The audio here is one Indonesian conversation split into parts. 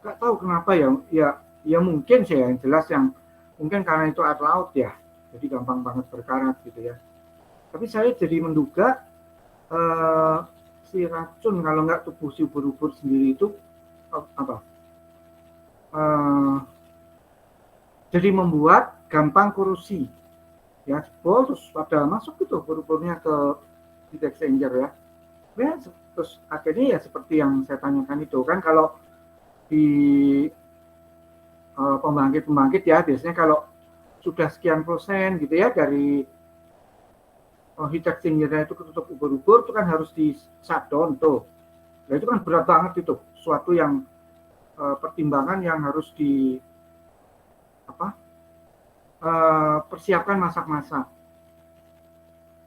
nggak tahu kenapa ya mungkin sih yang jelas yang mungkin karena itu air laut ya, jadi gampang banget berkarat gitu ya. Tapi saya jadi menduga si racun kalau nggak tubuh si ubur-ubur sendiri itu apa? Jadi membuat gampang korosi ya, jebol terus pada masuk gitu ubur-uburnya ke heat exchanger ya. Terus akhirnya ya seperti yang saya tanyakan itu kan, kalau di pembangkit ya biasanya kalau sudah sekian persen gitu ya dari heat exchanger itu ketutup ubur-ubur itu kan harus di shutdown tuh. Nah itu kan berat banget itu, suatu yang pertimbangan yang harus di persiapkan masak-masak.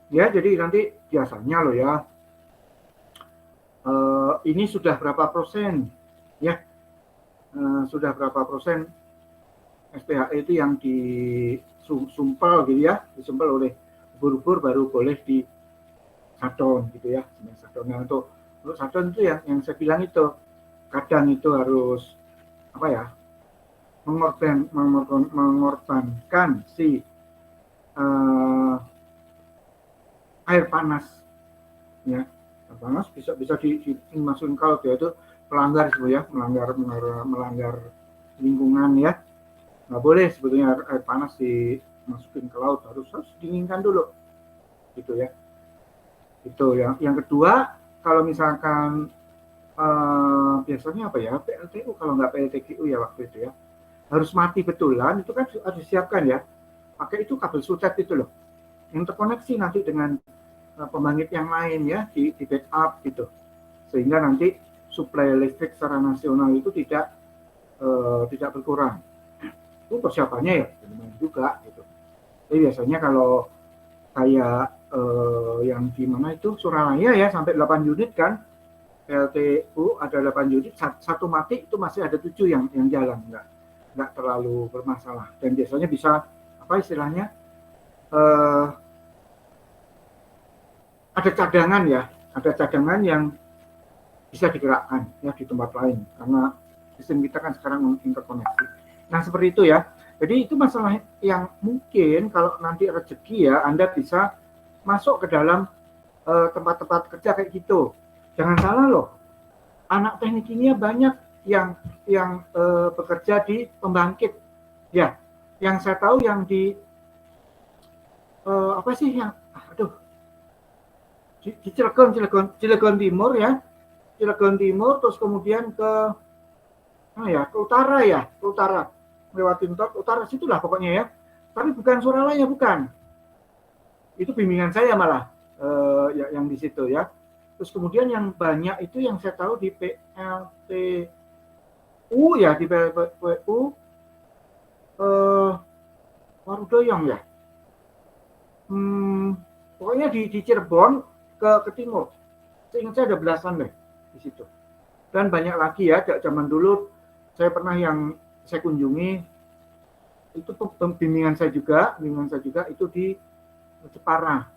Ya jadi nanti biasanya loh ya ini sudah berapa persen ya, sudah berapa persen SPHE itu yang disumpel gitu ya, disumpel oleh ubur-ubur baru boleh di shutdown gitu ya. Nah, untuk shutdown itu yang saya bilang itu kadang itu harus apa ya, mengorbankan si air panas ya. Air panas bisa dimasukin kalau dia itu melanggar ya, melanggar lingkungan ya. Nggak boleh sebetulnya air panas dimasukin ke laut, harus dinginkan dulu gitu ya. Itu yang kedua, kalau misalkan biasanya apa ya, PLTU kalau nggak PLTGU ya waktu itu ya, harus mati betulan itu kan harus disiapkan ya, pakai itu kabel sutet itu loh yang terkoneksi nanti dengan pembangkit yang lain ya, di backup gitu, sehingga nanti suplai listrik secara nasional itu tidak berkurang. Itu persiapannya ya lumayan juga gitu. Jadi biasanya kalau kayak yang di mana itu Suralaya ya sampai 8 unit kan, PLTU ada 8 unit, satu mati itu masih ada 7 yang jalan, nggak terlalu bermasalah, dan biasanya bisa apa istilahnya ada cadangan yang bisa digerakkan ya di tempat lain karena sistem kita kan sekarang interkoneksi. Nah seperti itu ya. Jadi itu masalah yang mungkin kalau nanti rezeki ya Anda bisa masuk ke dalam tempat-tempat kerja kayak gitu. Jangan salah loh, anak teknik kimia banyak yang bekerja di pembangkit ya. Yang saya tahu yang di apa sih yang di Cilegon Timur ya, Cilegon Timur terus kemudian ke utara ya, ke utara lewatin utara situlah pokoknya ya, tapi bukan Suralaya, bukan, itu bimbingan saya malah yang di situ ya. Terus kemudian yang banyak itu yang saya tahu di PLTU ya, di PLTU Warudoyong ya, pokoknya di Cirebon ke timur, seingat saya ada belasan deh di situ, dan banyak lagi ya. Zaman dulu saya pernah yang saya kunjungi itu bimbingan saya juga itu di Jepara,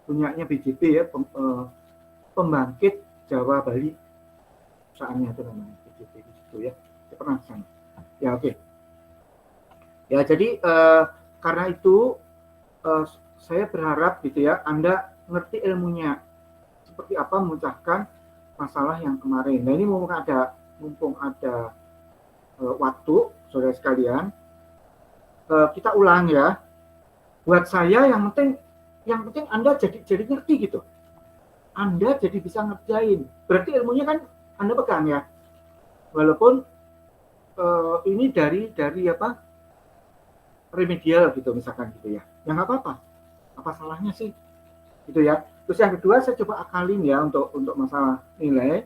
punyanya BJP ya, pembangkit Jawa Bali, perusahaannya itu namanya BJP di situ ya. Saya pernah ke sana. Ya oke. Ya jadi karena itu saya berharap gitu ya Anda ngerti ilmunya seperti apa memecahkan masalah yang kemarin. Nah ini mumpung ada waktu, saudara sekalian, kita ulang ya. Buat saya yang penting Anda jadi ngerti gitu. Anda jadi bisa ngerjain. Berarti ilmunya kan Anda pegang ya. Walaupun ini dari apa? Remedial gitu misalkan gitu ya. Ya nggak apa-apa. Apa salahnya sih? Gitu ya. Terus yang kedua saya coba akalin ya untuk masalah nilai,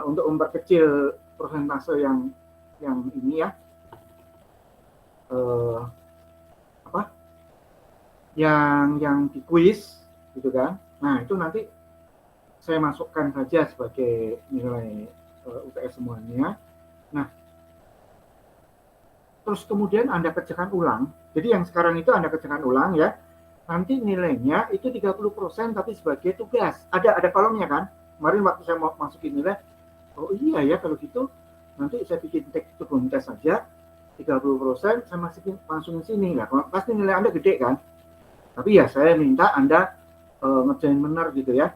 untuk memperkecil persentase yang ini ya, yang di kuis gitu kan. Nah itu nanti saya masukkan saja sebagai nilai UTS semuanya. Nah terus kemudian Anda kerjakan ulang. Jadi yang sekarang itu Anda kerjakan ulang ya. Nanti nilainya itu 30% tapi sebagai tugas. Ada kolomnya kan. Kemarin waktu saya mau masukin nilai, oh iya ya kalau gitu nanti saya bikin saja, 30% saya masukin sini. Nah, pasti nilai Anda gede kan? Tapi ya saya minta Anda ngerjain benar gitu ya.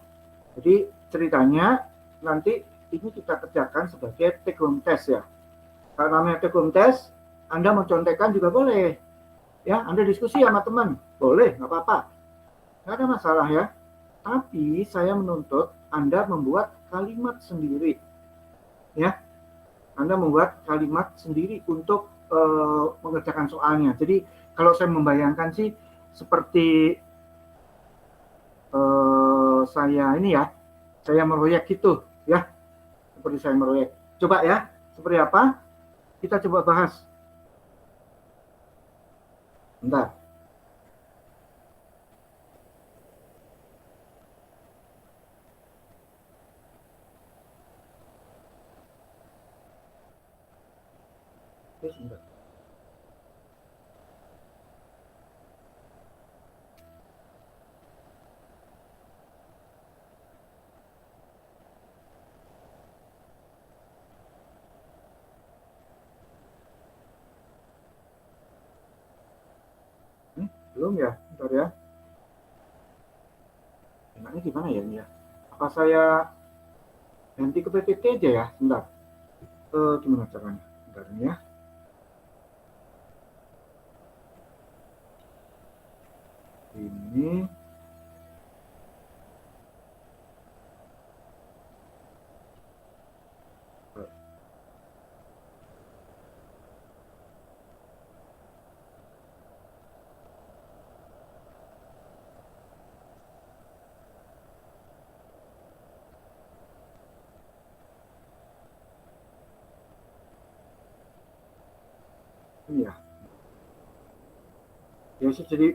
Jadi ceritanya nanti ini kita kerjakan sebagai take home test ya. Kalau namanya take home test, Anda mau contekan juga boleh. Ya, Anda diskusi sama teman, boleh, nggak apa-apa. Nggak ada masalah ya. Tapi saya menuntut Anda membuat kalimat sendiri. Ya, Anda membuat kalimat sendiri untuk mengerjakan soalnya. Jadi kalau saya membayangkan sih seperti saya ini ya, saya meroyek gitu ya, seperti saya meroyek. Coba ya, seperti apa? Kita coba bahas. Bentar. Sebentar. Belum ya, bentar ya. Enaknya gimana ya ini ya? Apa saya ganti ke PPT aja ya? Bentar. Gimana caranya? Bentar ini ya. Ini ya. Ya sih jadi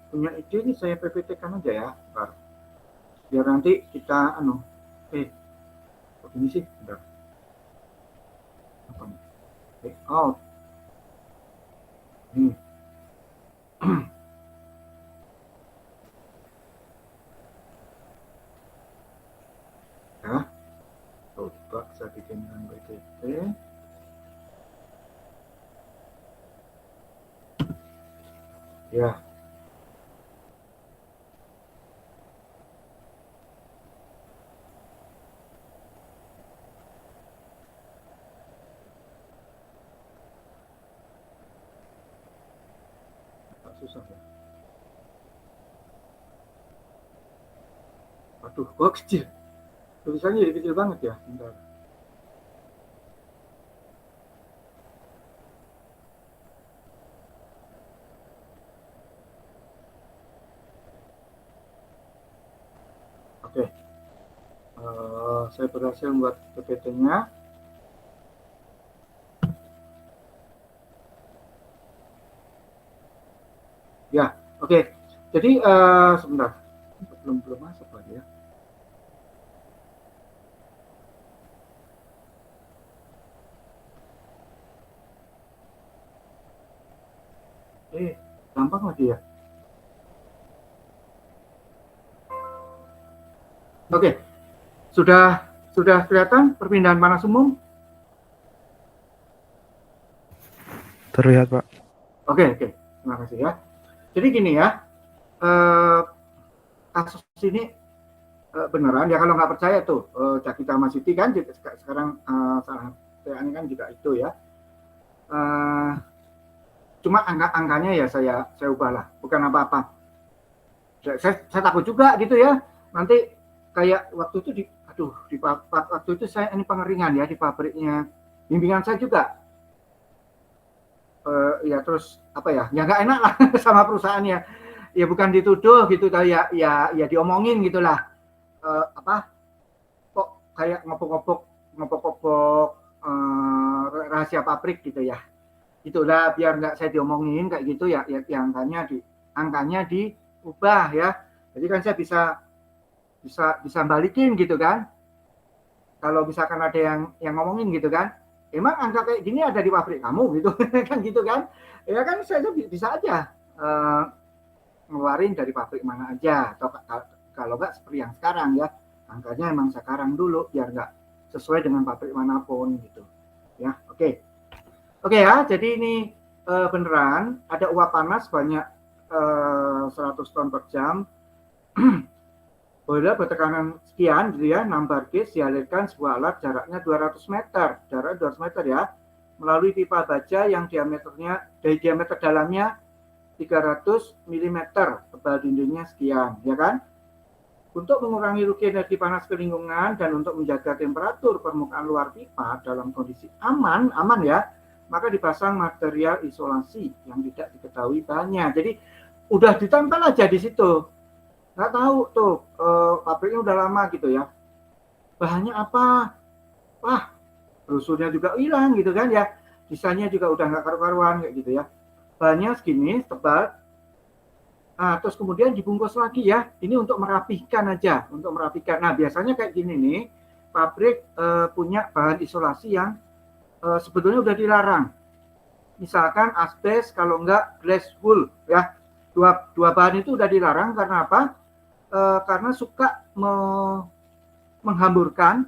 punya ide ini saya PPT kan aja ya, bentar. Biar nanti kita begini sih, bentar. Apa nih? Out. Nih. Ya, coba saya bikin dengan PPT. Ya. Susah ya. Aduh, kok kecil. Tulisannya jadi kecil banget ya. Bentar. Oke. Saya berhasil membuat PPT-nya. Ya, oke. Jadi sebentar. Belum masuk lagi ya. Gampang lagi ya. Oke. Sudah kelihatan perpindahan panas umum? Terlihat, Pak. Oke. Terima kasih ya. Jadi gini ya. Kasus ini beneran ya, kalau nggak percaya tuh Cakita sama Siti kan sekarang salah ini kan juga itu ya. Cuma angkanya ya saya ubah lah, bukan apa-apa. Saya takut juga gitu ya, nanti kayak waktu itu waktu itu saya ini pengeringan ya di pabriknya bimbingan saya juga. Ya terus apa ya nggak enak lah sama perusahaannya. Ya bukan dituduh gitu, kayak ya diomongin gitulah. Apa kok kayak ngopok-ngopok rahasia pabrik gitu ya. Itulah biar nggak saya diomongin kayak gitu ya angkanya diubah ya. Jadi kan saya bisa balikin gitu kan. Kalau misalkan ada yang ngomongin gitu kan, emang angka kayak gini ada di pabrik kamu gitu kan gitu kan. Ya kan saya bisa aja ngeluarin dari pabrik mana aja, atau kalau nggak seperti yang sekarang ya, angkanya emang sekarang dulu biar nggak sesuai dengan pabrik manapun gitu ya. Oke. Oke ya, jadi ini beneran ada uap panas banyak 100 ton per jam. Boiler bertekanan sekian gitu ya, 6 bar gauge dialirkan sebuah alat jaraknya 200 meter, jarak 200 meter ya, melalui pipa baja yang diameter dalamnya 300 mm, tebal dindingnya sekian, ya kan? Untuk mengurangi rugi energi panas ke lingkungan dan untuk menjaga temperatur permukaan luar pipa dalam kondisi aman ya, maka dipasang material isolasi yang tidak diketahui bahannya. Jadi udah ditempel aja di situ. Nggak tahu tuh pabriknya udah lama gitu ya. Bahannya apa? Wah, brosurnya juga hilang gitu kan ya. Desainnya juga udah nggak karu-karuan kayak gitu ya. Bahannya segini tebal. Nah, terus kemudian dibungkus lagi ya. Ini untuk merapihkan aja, untuk merapihkan. Nah, biasanya kayak gini nih, pabrik punya bahan isolasi yang sebetulnya udah dilarang. Misalkan asbes, kalau enggak glass wool ya. Dua bahan itu udah dilarang karena apa? Karena suka menghamburkan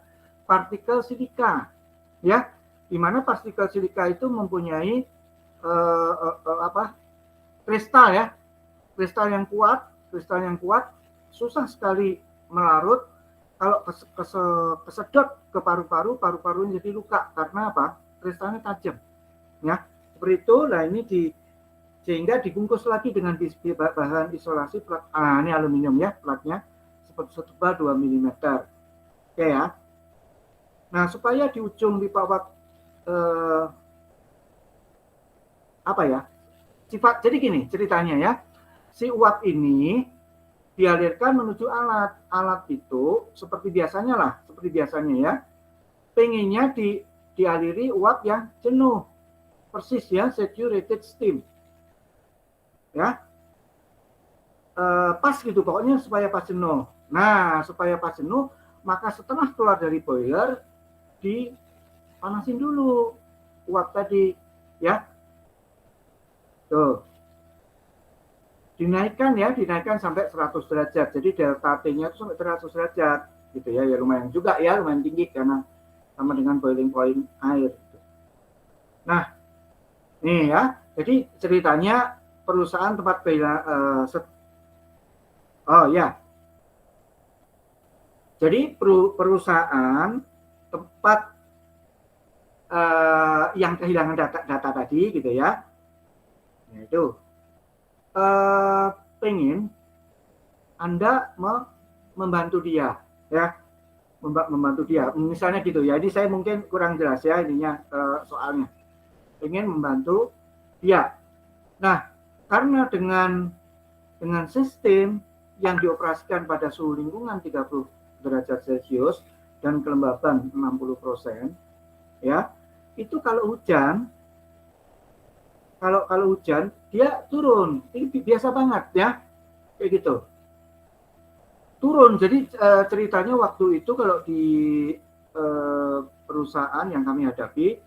partikel silika, ya, di mana partikel silika itu mempunyai kristal ya, kristal yang kuat, susah sekali melarut. Kalau kesedot ke paru-paru, paru-parunya jadi luka karena apa? Kristalnya tajam, ya. Seperti itu. Nah ini sehingga dibungkus lagi dengan bahan isolasi plat. Ini aluminium ya platnya, setebal 2 mm. Oke ya. Nah supaya di ujung pipa uap jadi gini ceritanya ya, si uap ini dialirkan menuju alat itu seperti biasanya ya, pengennya dialiri uap yang jenuh, persis ya, saturated steam ya, pas gitu pokoknya supaya pas jenuh. Nah supaya pas jenuh, maka setelah keluar dari boiler dipanasin dulu uap tadi ya, tuh dinaikkan sampai 100 derajat. Jadi delta T-nya itu sampai 100 derajat gitu ya. Ya lumayan juga ya, lumayan tinggi karena sama dengan boiling point air. Nah, nih ya. Jadi ceritanya perusahaan tempat Jadi perusahaan tempat yang kehilangan data tadi gitu ya. Nah, itu pengen Anda membantu dia ya, membantu dia misalnya gitu ya. Ini saya mungkin kurang jelas ya ininya soalnya, pengen membantu dia. Nah karena dengan sistem yang dioperasikan pada suhu lingkungan 30 derajat Celcius dan kelembaban 60% ya, itu kalau hujan dia turun. Ini biasa banget ya, kayak gitu, turun. Jadi ceritanya waktu itu kalau di perusahaan yang kami hadapi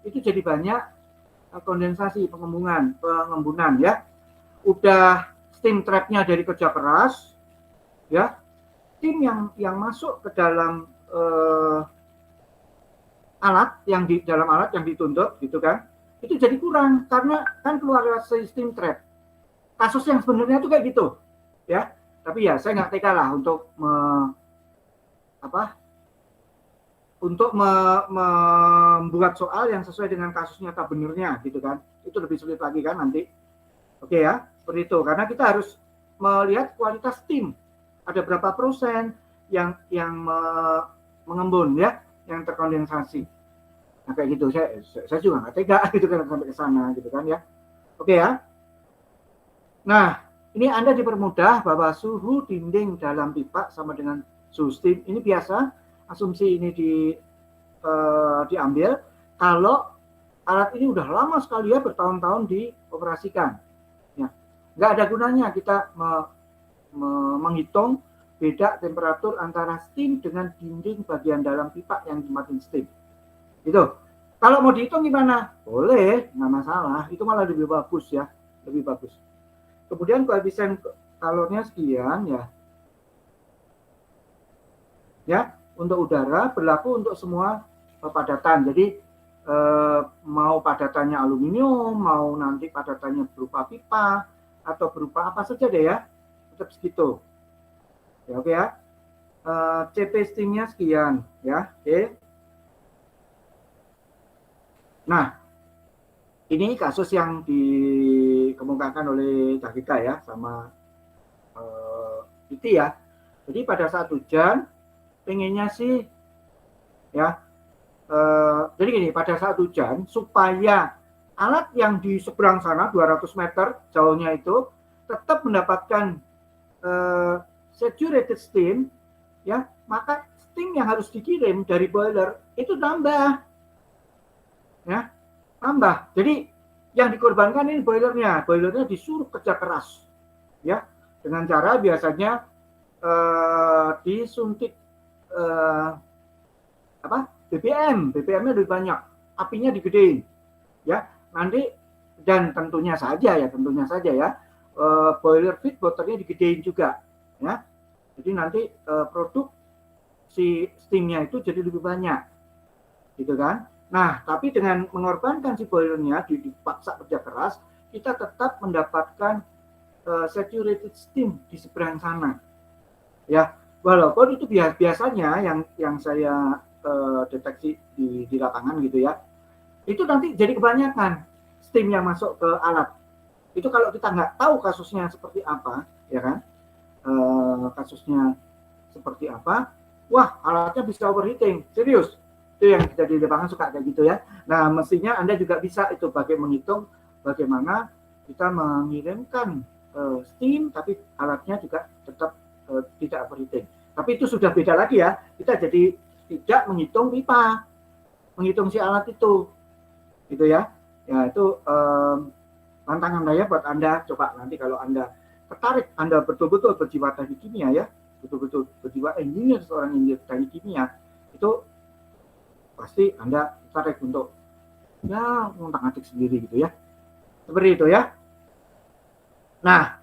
itu jadi banyak kondensasi, pengembunan ya. Udah steam trapnya dari kerja keras ya, steam yang masuk ke dalam alat yang dituntut gitu kan, itu jadi kurang karena kan keluar steam trap. Kasus yang sebenarnya itu kayak gitu ya, tapi ya saya nggak tega lah untuk membuat soal yang sesuai dengan kasus nyata benernya gitu kan. Itu lebih sulit lagi kan nanti. Oke ya, seperti itu. Karena kita harus melihat kualitas steam. Ada berapa persen yang mengembun ya, yang terkondensasi. Nah kayak gitu, saya juga nggak tega gitu kan sampai ke sana gitu kan ya. Oke ya. Nah, ini Anda dipermudah bahwa suhu dinding dalam pipa sama dengan suhu steam. Ini biasa, asumsi ini diambil kalau alat ini udah lama sekali ya, bertahun-tahun dioperasikan. Ya, nggak ada gunanya kita menghitung beda temperatur antara steam dengan dinding bagian dalam pipa yang dimatiin steam. Itu. Kalau mau dihitung gimana? Boleh, nggak masalah. Itu malah lebih bagus ya, lebih bagus. Kemudian koefisien kalornya sekian ya. Ya, untuk udara berlaku untuk semua padatan. Jadi mau padatannya aluminium, mau nanti padatannya berupa pipa atau berupa apa saja deh ya, tetap segitu. Ya oke ya. CP steamnya sekian ya. Oke. Nah, ini kasus yang dikemukakan oleh Cakita ya sama Iti ya. Jadi pada saat hujan pengennya sih ya jadi gini, pada saat hujan supaya alat yang di seberang sana 200 meter jauhnya itu tetap mendapatkan saturated steam ya, maka steam yang harus dikirim dari boiler itu tambah ya, tambah. Jadi yang dikorbankan ini boilernya disuruh kerja keras ya, dengan cara biasanya disuntik BBM-nya lebih banyak, apinya digedein ya, nanti dan tentunya saja ya boiler feed waternya digedein juga ya, jadi nanti produk si steamnya itu jadi lebih banyak gitu kan. Nah tapi dengan mengorbankan si boilernya dipaksa kerja keras, kita tetap mendapatkan saturated steam di seberang sana ya, walaupun itu biasanya yang saya deteksi di lapangan gitu ya, itu nanti jadi kebanyakan steam yang masuk ke alat. Itu kalau kita nggak tahu kasusnya seperti apa ya kan, kasusnya seperti apa, wah alatnya bisa overheating, serius. Itu yang kita di lapangan suka kayak gitu ya. Nah mestinya Anda juga bisa itu menghitung bagaimana kita mengirimkan steam tapi alatnya juga tetap tidak overheating. Tapi itu sudah beda lagi ya, kita jadi tidak menghitung pipa, menghitung si alat itu gitu ya. Ya itu tantangan saya buat Anda. Coba nanti kalau Anda tertarik, Anda betul-betul berjiwa teknik kimia ya, betul-betul berjiwa engineer, seorang engineer teknik kimia, itu pasti Anda tertarik untuk ya ngutak-ngatik sendiri gitu ya, seperti itu ya. Nah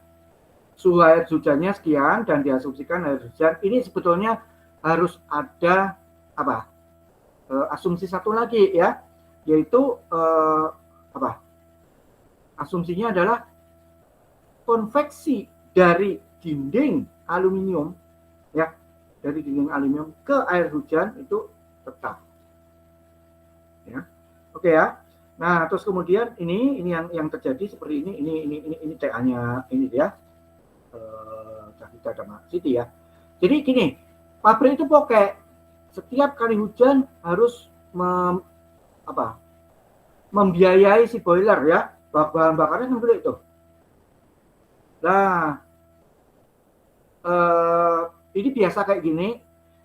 suhu air hujannya sekian dan diasumsikan air hujan ini sebetulnya harus ada apa asumsi satu lagi ya, yaitu asumsinya adalah konveksi dari dinding aluminium ya, dari dinding aluminium ke air hujan itu tetap ya. Oke ya. Nah terus kemudian ini yang terjadi seperti ini TA-nya ini ya, Cakita sama Siti ya. Jadi gini, pabrik itu pokoknya setiap kali hujan harus membiayai si boiler ya, bahan bakarnya kan gede itu. Nah ini biasa kayak gini.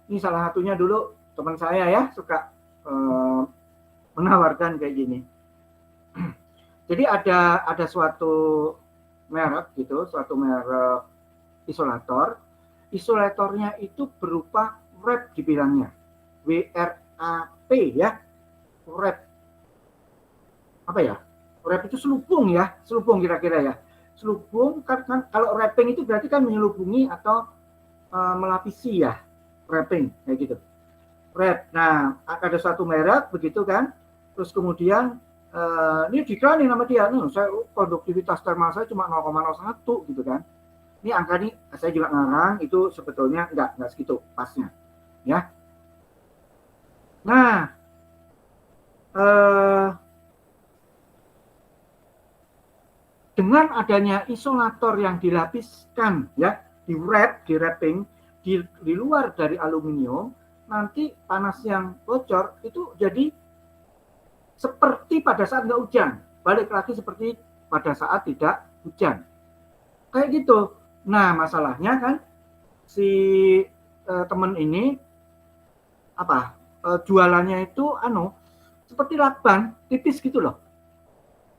Ini salah satunya dulu teman saya ya suka menawarkan kayak gini. Jadi ada suatu merek gitu, suatu merek isolator. Isolatornya itu berupa wrap dibilangnya, WRAP ya, wrap apa ya? Wrap itu selubung ya, selubung kira-kira ya. Selubung kan kalau wrapping itu berarti kan menyelubungi atau melapisi ya, wrapping kayak gitu. Wrap. Nah ada suatu merek begitu kan, terus kemudian ini diklaim nama dia, saya konduktivitas thermal saya cuma 0,01 gitu kan. Ini angka ini saya juga ngarang, itu sebetulnya enggak segitu pasnya ya. Nah dengan adanya isolator yang dilapiskan ya, di wrapping di luar dari aluminium, nanti panas yang bocor itu jadi seperti pada saat nggak hujan, balik lagi seperti pada saat tidak hujan kayak gitu. Nah masalahnya kan si temen ini jualannya itu seperti lakban tipis gitu loh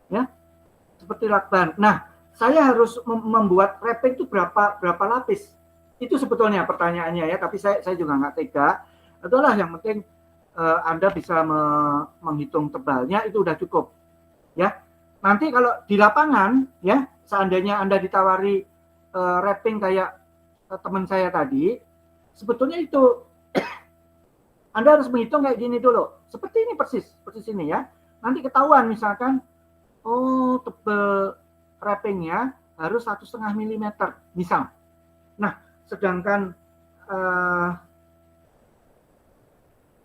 ya, seperti lakban. Nah saya harus membuat wrapping itu berapa lapis, itu sebetulnya pertanyaannya ya, tapi saya juga nggak tega. Itulah yang penting Anda bisa menghitung tebalnya, itu udah cukup ya. Nanti kalau di lapangan ya, seandainya Anda ditawari wrapping kayak teman saya tadi, sebetulnya itu Anda harus menghitung kayak gini dulu, seperti ini persis ini ya. nanti ketahuan misalkan, oh tebal wrappingnya harus 1,5 milimeter misal. Nah, sedangkan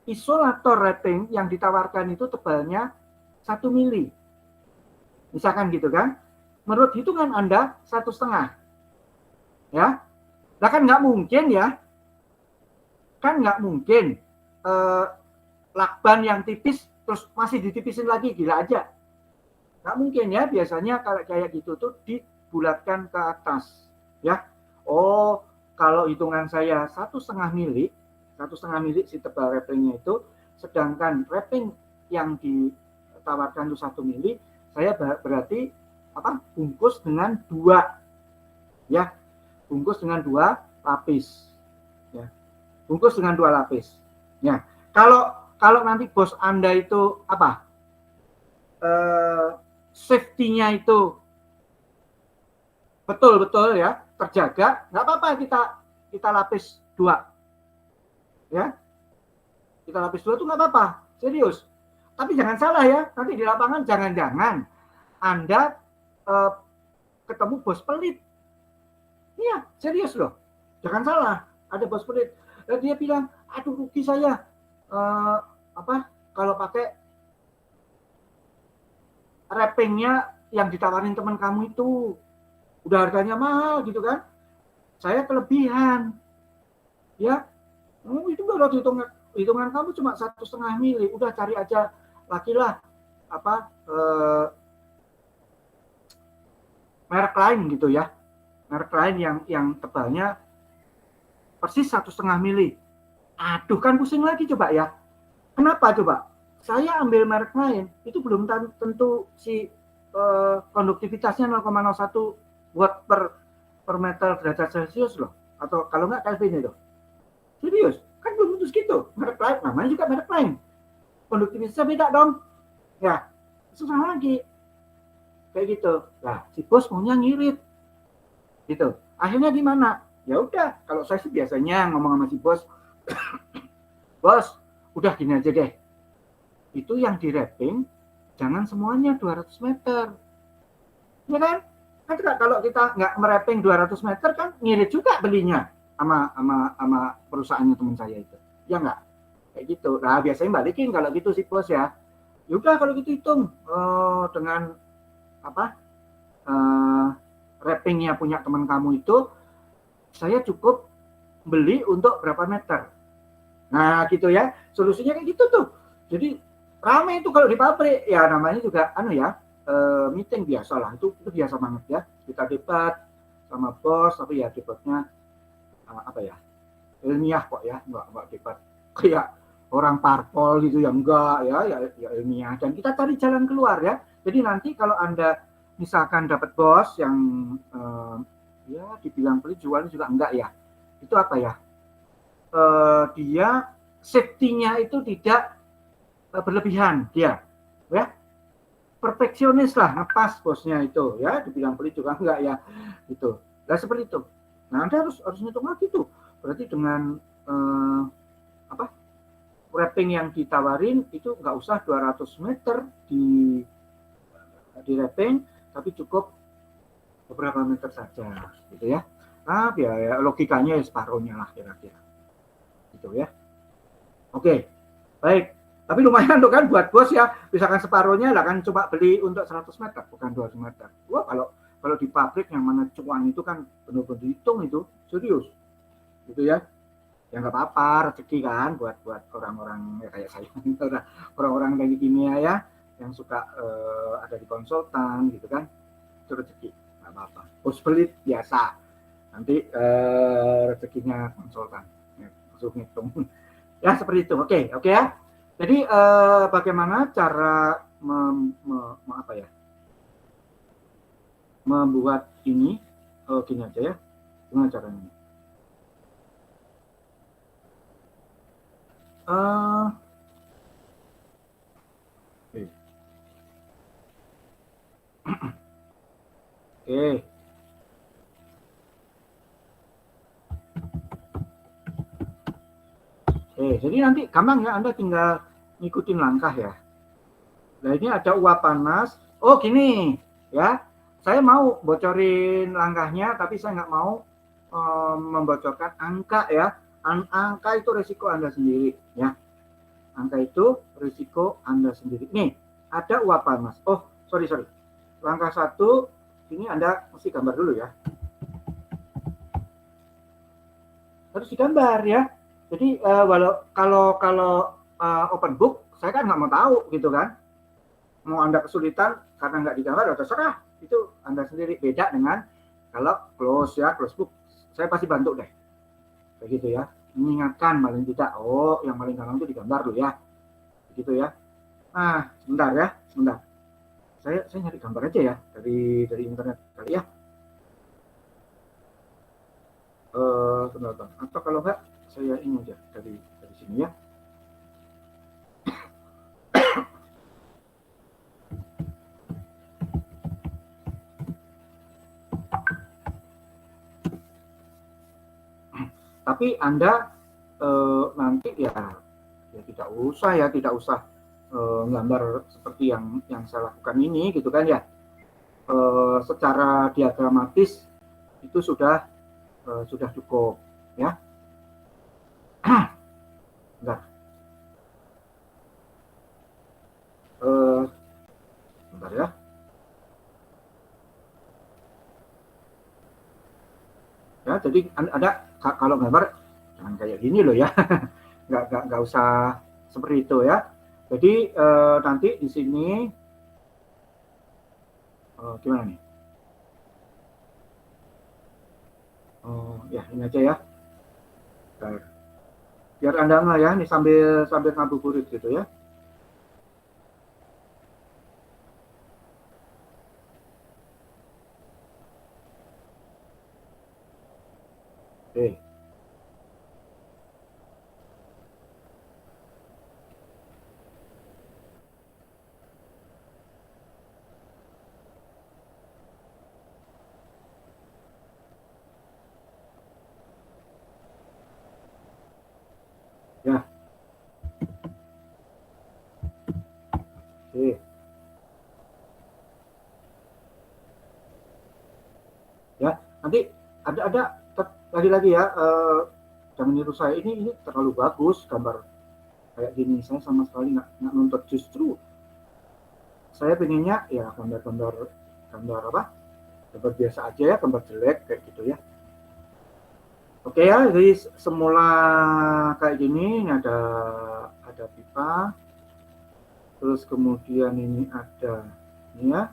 isolator wrapping yang ditawarkan itu tebalnya 1 mili. Misalkan gitu kan. Menurut hitungan Anda 1,5. Ya. Nah kan nggak mungkin ya. Kan nggak mungkin lakban yang tipis terus masih ditipisin lagi, gila aja. Nggak mungkin ya, biasanya kalau kayak gitu tuh dibulatkan ke atas. Ya. Oh, kalau hitungan saya 1,5 mili si tebal wrappingnya itu, sedangkan wrapping yang ditawarkan itu 1 mili, saya berarti bungkus dengan 2 ya, bungkus dengan 2 lapis ya, bungkus dengan 2 lapis ya. Kalau nanti bos Anda itu safety-nya itu betul-betul ya terjaga, nggak apa-apa kita lapis 2 ya, kita lapis 2 tuh nggak apa-apa, serius. Tapi jangan salah ya, nanti di lapangan jangan-jangan Anda ketemu bos pelit. Iya, serius loh. Jangan salah, ada bos pelit. Dan dia bilang, aduh rugi saya. Kalau pakai wrappingnya yang ditawarin teman kamu itu. Udah harganya mahal gitu kan. Saya kelebihan. Ya, itu baru hitungan kamu cuma 1,5 mili. Udah cari aja lagi lah merek lain gitu ya, merek lain yang tebalnya persis 1,5 mili. Aduh kan pusing lagi coba ya. Kenapa coba? Saya ambil merek lain itu belum tentu si konduktivitasnya 0,01 watt per meter derajat Celcius loh, atau kalau nggak Kelvin itu. Serius, kan belum tentu segitu. Merek lain, namanya juga merek lain. Konduktivitasnya beda dong. Ya, susah lagi. Kayak gitu. Nah, si bos maunya ngirit. Gitu. Akhirnya gimana? Ya udah, kalau saya sih biasanya ngomong sama si bos, bos, udah gini aja deh. Itu yang di wrapping jangan semuanya 200 meter. Ya kan? Kan kalau kita nggak merapping 200 meter kan ngirit juga belinya sama perusahaannya teman saya itu. Ya nggak? Kayak gitu. Nah, biasanya balikin kalau gitu si bos ya. Ya udah kalau gitu hitung dengan wrappingnya punya teman kamu itu, saya cukup beli untuk berapa meter. Nah gitu ya, solusinya kayak gitu tuh. Jadi ramai itu kalau di pabrik ya, namanya juga meeting biasa lah, itu biasa banget ya. Kita debat sama bos, tapi ya debatnya ilmiah kok ya, nggak debat kayak orang parpol gitu ya, enggak ya ilmiah, dan kita cari jalan keluar ya. Jadi nanti kalau Anda misalkan dapat bos yang ya dibilang pelit, jualnya juga enggak ya, itu dia safety-nya itu tidak berlebihan, dia ya perfeksionis lah, ngepas bosnya itu ya, dibilang pelit juga enggak ya, gitu. Nah seperti itu. Nah Anda harus ngitung lagi tuh, berarti dengan wrapping yang ditawarin itu nggak usah 200 meter di wrapping, tapi cukup beberapa meter saja, gitu ya. Nah, biaya logikanya ya separuhnya lah kira-kira, gitu ya. Oke, baik. Tapi lumayan tuh kan buat bos ya, misalkan separuhnya lah kan, coba beli untuk 100 meter, bukan 200 meter. Wah, kalau di pabrik yang mana cuan itu kan benar-benar dihitung itu, serius, gitu ya. Ya nggak apa-apa, rezeki kan buat orang-orang ya kayak saya, orang-orang teknik kimia ya, yang suka ada di konsultan gitu kan, itu rezeki, nggak apa-apa. Bos pelit biasa, nanti rezekinya konsultan, ya, langsung hitung. Ya seperti itu, oke ya. Jadi bagaimana cara membuat ini? Gini aja ya, gimana caranya? Oke. Jadi nanti gampang ya, Anda tinggal ngikutin langkah ya. Nah ini ada uap panas. Oh gini ya, saya mau bocorin langkahnya, tapi saya nggak mau membocorkan angka ya. Angka itu risiko Anda sendiri ya. Angka itu risiko Anda sendiri. Nih, ada uap panas. Oh, sorry. Langkah 1, ini Anda mesti gambar dulu ya. Harus digambar ya. Jadi kalau open book, saya kan nggak mau tahu gitu kan. Mau Anda kesulitan karena nggak digambar, ya terserah. Itu Anda sendiri. Beda dengan kalau close book. Saya pasti bantu deh. Kayak gitu ya. Mengingatkan paling tidak, oh yang paling gampang itu digambar dulu ya. Begitu ya. Nah, sebentar ya, sebentar. Saya nyari gambar aja ya dari internet kali ya. Sebentar. Atau kalau enggak, saya ini aja dari sini ya. Tapi Anda nanti ya tidak usah gambar seperti yang saya lakukan ini gitu kan ya. Secara diagramatis itu sudah cukup ya. Bentar. Bentar ya. Ya, jadi ada kalau gambar jangan kayak gini loh ya. nggak usah seperti itu ya. Jadi nanti di sini gimana nih? Ya ini aja ya. Biar Anda nggak ya, nih sambil ngabuburit gitu ya. Oke. Ya. Oke. Ya, nanti ada lagi ya, jangan niru saya, ini terlalu bagus gambar kayak gini. Saya sama sekali nggak nuntut, justru saya pengennya ya gambar apa, gambar biasa aja ya, gambar jelek kayak gitu ya. Oke ya, jadi semula kayak gini, ini ada pipa, terus kemudian ini ada ini ya.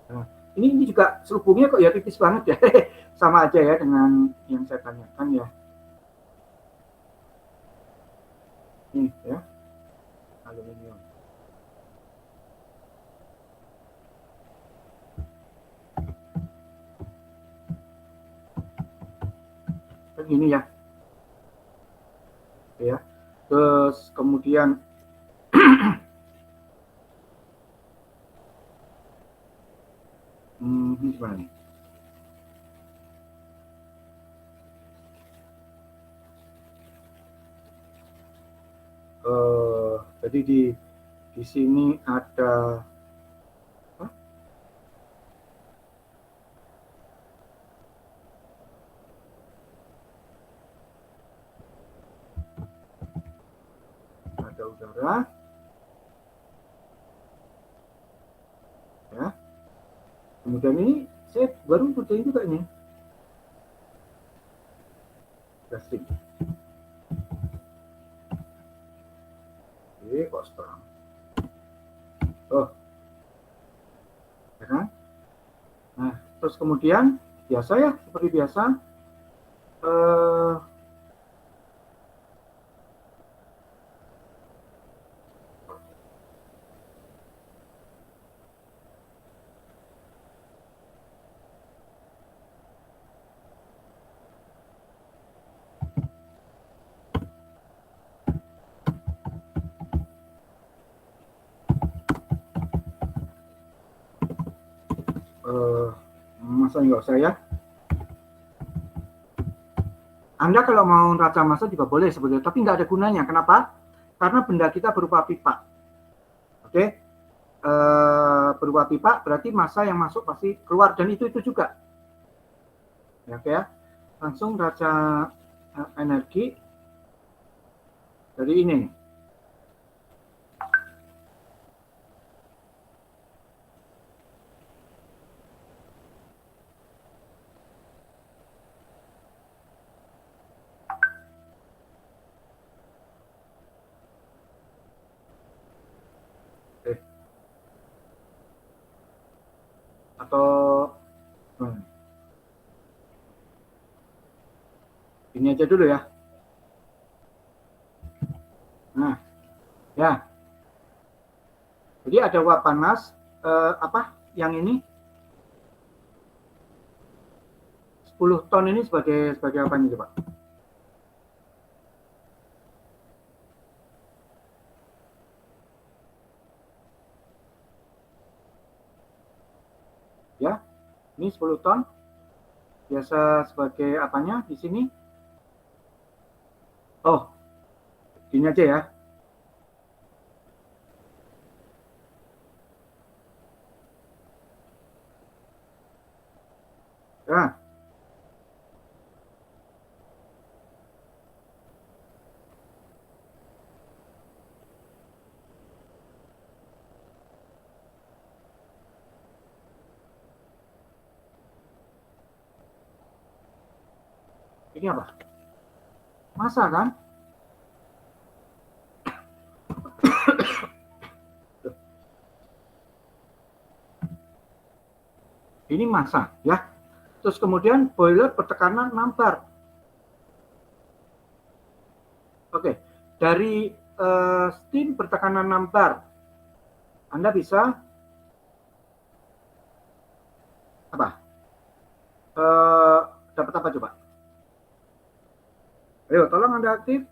Nah, ini juga selubungnya kok ya tipis banget ya. Sama aja ya dengan yang saya tanyakan ya. Ini ya, aluminium. Kan ini ya. Ya. Terus kemudian ini gimana nih? Jadi di sini ada udara ya. Kemudian ini saya baru kerjain juga ini plastik. Kok sekarang ya kan. Nah terus kemudian biasa ya, seperti biasa Masa nggak usah ya. Anda kalau mau neraca massa juga boleh sebetulnya, tapi nggak ada gunanya. Kenapa? Karena benda kita berupa pipa. Oke, berupa pipa berarti massa yang masuk pasti keluar, dan itu juga. Ya, oke ya. Langsung neraca energi dari ini. Atau ini aja dulu ya. Nah, ya. Jadi ada uap panas, apa yang ini 10 ton ini sebagai apa nih Pak? Ya, ini 10 ton. Biasa sebagai apanya di sini? Oh, gini aja ya. Ya. Ini apa? Massa kan? Ini massa ya. Terus kemudian boiler bertekanan 6 bar. Oke, dari steam bertekanan 6 bar, Anda bisa apa? Dapat apa coba? Ayo, tolong Anda aktif.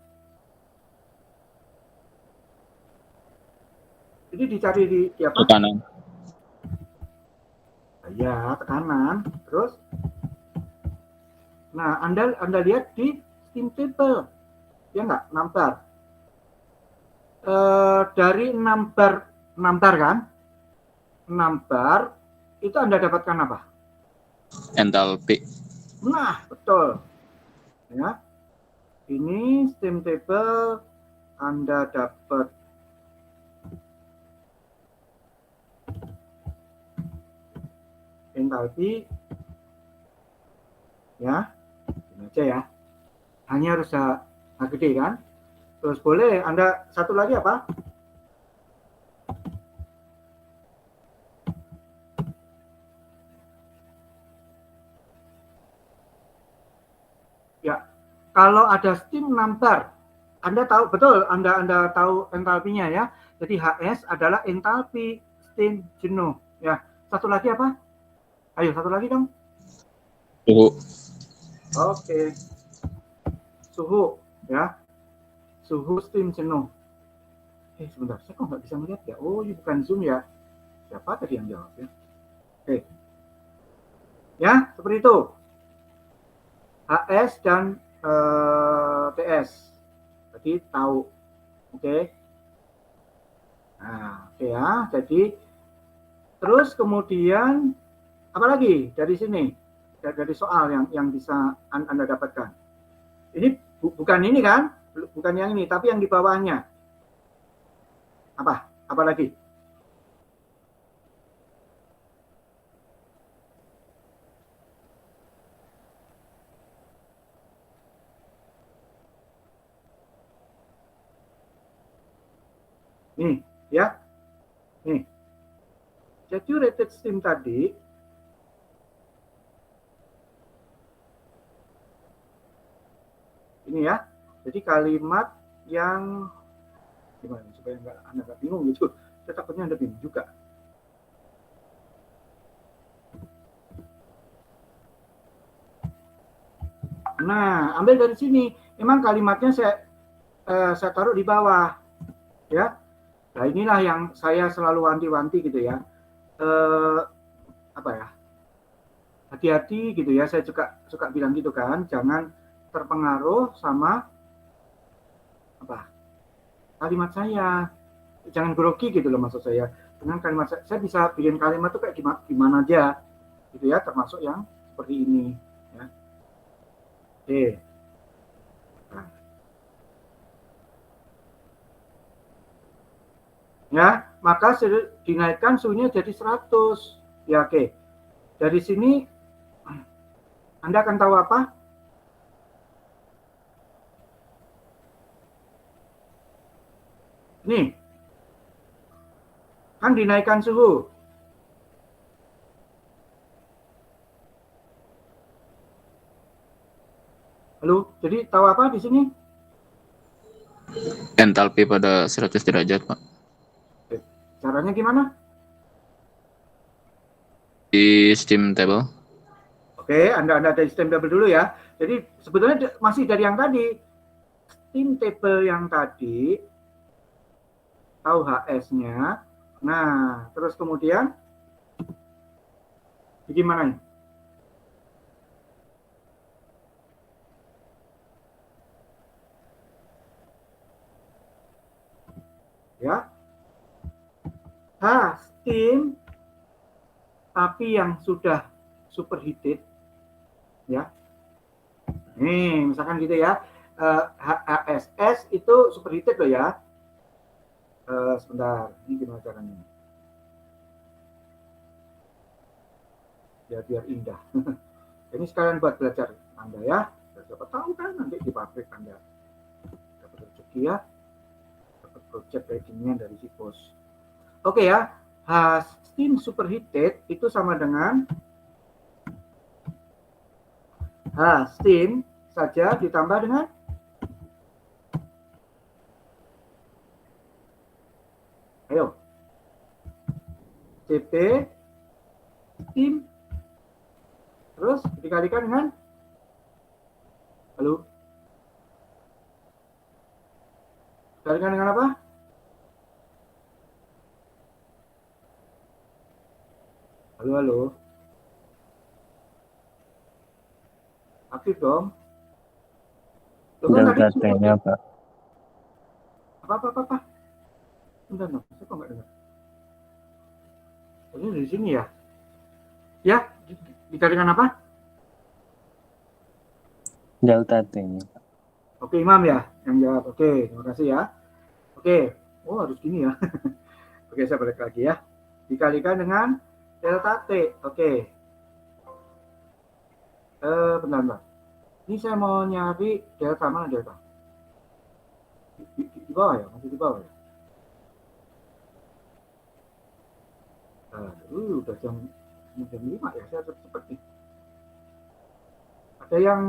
Jadi dicari di apa? Tekanan. Ya, tekanan. Terus, nah Anda lihat di steam table, ya nggak? 6 bar. Dari 6 bar kan? 6 bar itu Anda dapatkan apa? Entalpi. Nah, betul. Ya. Ini steam table Anda dapat entalpi ya. Ini aja ya. Hanya harus gede kan? Terus boleh Anda satu lagi apa? Ya, kalau ada steam 6 bar, Anda tahu betul, Anda tahu entalpinya ya. Jadi HS adalah entalpi steam jenuh. Ya, satu lagi apa? Ayo, satu lagi dong. Suhu. Oke. Suhu ya. Suhu steam jenuh. Sebentar, saya kok nggak bisa melihat ya. Oh, ini bukan Zoom ya. Siapa tadi yang jawab ya? Oke. Ya, seperti itu. HS dan TS. Jadi tahu. Oke. Nah, oke ya. Jadi terus kemudian apa lagi dari sini? Dari soal yang bisa Anda dapatkan. Ini bukan ini kan? Bukan yang ini, tapi yang di bawahnya. Apa? Apa lagi? Nih, ya. Nih. Saturated steam tadi ini ya. Jadi kalimat yang gimana supaya Anda nggak bingung gitu. Saya takutnya Anda bingung juga. Nah, ambil dari sini. Memang kalimatnya saya taruh di bawah, ya. Nah, inilah yang saya selalu wanti-wanti gitu ya. Apa ya? hati-hati gitu ya, saya juga suka bilang gitu kan, jangan terpengaruh sama apa kalimat saya, jangan grogi gitu loh maksud saya. Dengan kalimat saya bisa bikin kalimat tuh kayak gimana aja gitu ya, termasuk yang seperti ini ya. Oke. Nah, ya, maka dinaikkan suhunya jadi 100. Ya, oke. Dari sini Anda akan tahu apa? Nih, kan dinaikkan suhu. Halo, jadi tahu apa di sini? Entalpi pada 100 derajat, Pak. Caranya gimana? Di steam table. Oke, Anda ada steam table dulu ya. Jadi sebetulnya masih dari yang tadi. Steam table yang tadi, tahu HS-nya. Nah, terus kemudian gimana nih? Ya. Steam tapi yang sudah superheated ya. Nih, misalkan gitu ya. HSS itu superheated loh ya. Sebentar, ini gimana caranya? Biar indah. Ini sekalian buat belajar Anda ya. Siapa tahu kan nanti di pabrik Anda dapat rezeki ya. Dapat project ratingnya dari si bos. Oke ya, steam superheated itu sama dengan steam saja ditambah dengan ayo CP steam terus dikalikan dengan halo dikalikan dengan apa? Halo. Aktif dong. Delta T-nya, Pak. Apa? Bentar, saya kok nggak dengar. Ini dari sini ya? Ya, dikalikan apa? Delta T-nya, Pak. Oke, Imam ya yang jawab. Oke, terima kasih ya. Oke, oh harus gini ya. Oke, saya balik lagi ya. Dikalikan dengan delta T. Oke. Bentar. Ini saya mau nyari delta, mana delta? Di bawah ya, masih di bawah ya. Udah jam 5 ya, saya cepet nih. Ada yang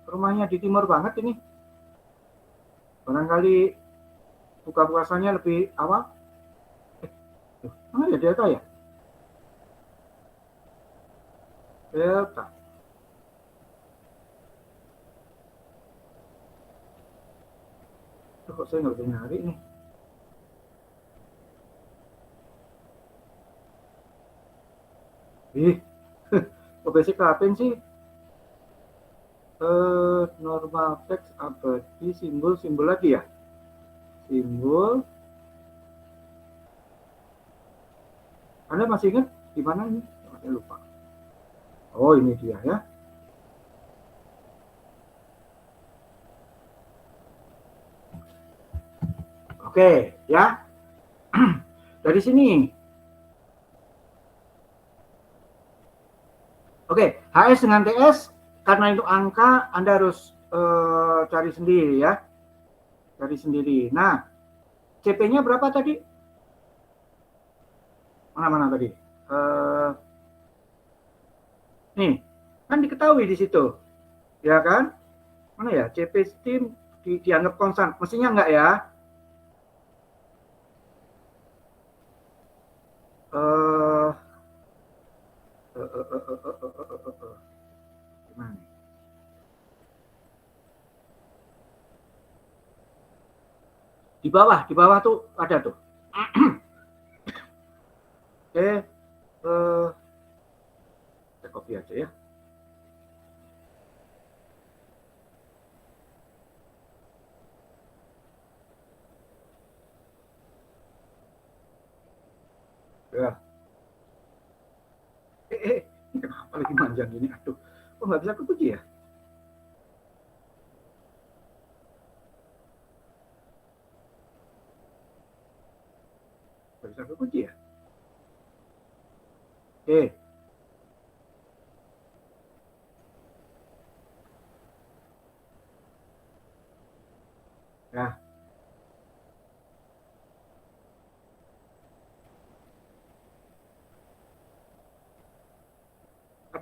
rumahnya di timur banget ini. Barangkali buka puasanya lebih awal. Mana ya delta ya? Delta. Kok saya nggak bisa nyari nih? Kok basic Latin sih? Normal teks abadi simbol lagi ya? Simbol. Anda masih ingat di mana ini? Saya lupa. Oh, ini dia ya. Oke, ya. Dari sini. Oke, HS dengan TS, karena itu angka, Anda harus cari sendiri ya. Cari sendiri. Nah, CP-nya berapa tadi? Mana tadi? Nih, kan diketahui di situ. Ya kan? Mana ya? CP steam dianggap konstan. Mestinya enggak ya? Gimana? Di bawah tuh ada tuh. Oke, saya copy aja ya. panjang gini, aduh, kok nggak bisa kekunci ya? Nggak bisa kekunci ya? Oke. Nah,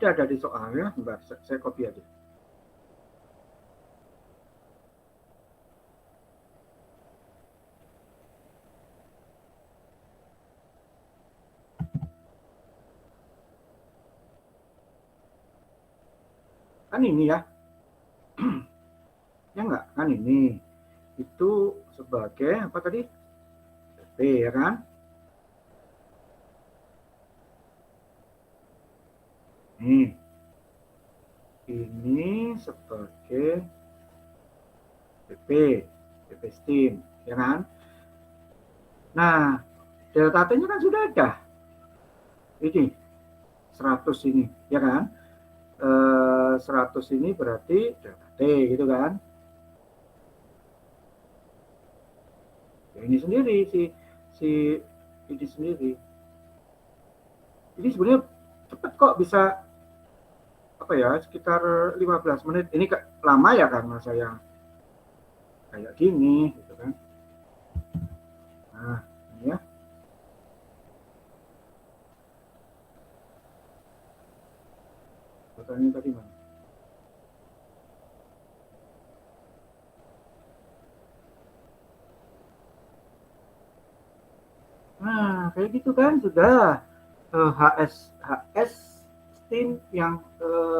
ada di soalnya, bentar, saya copy aja. Kan ini ya, ya enggak, kan ini itu sebagai apa tadi? P ya kan? Nih, ini sebagai PP, PP Steam, ya kan? Nah, delta T-nya kan sudah ada. Ini 100 ini, ya kan? 100 ini berarti delta T gitu kan? Ya, ini sendiri si ini sendiri. Ini sebenarnya cepat kok, bisa apa ya, sekitar 15 menit. Ini lama ya karena saya kayak gini gitu kan. Nah, ini ya. Pertanyaan tadi mana? Nah, kayak gitu kan sudah HS Steam yang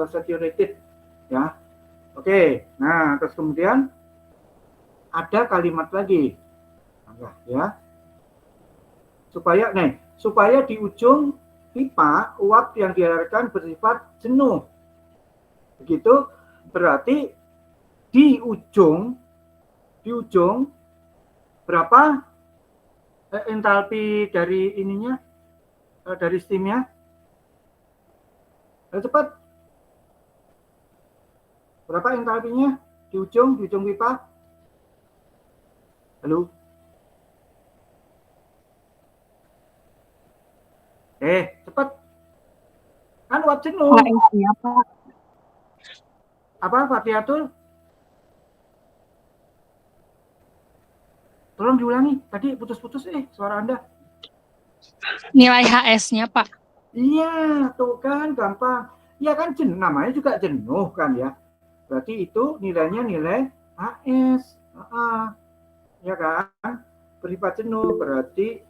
saturated ya. Oke, nah terus kemudian ada kalimat lagi, ya, supaya di ujung pipa uap yang dialirkan bersifat jenuh. Begitu berarti di ujung berapa entalpi dari ininya, dari steamnya? Cepat. Berapa entalpinya di ujung pipa? Halo? Cepat. Kan uap jenuh. HS-nya, Pak. Apa, Fatiatul? Tolong diulangi. Tadi putus-putus suara Anda. Nilai HS-nya, Pak. Iya, tuh kan gampang. Ya kan namanya juga jenuh kan ya. Berarti itu nilainya nilai HS. Ya kan? Bersifat jenuh berarti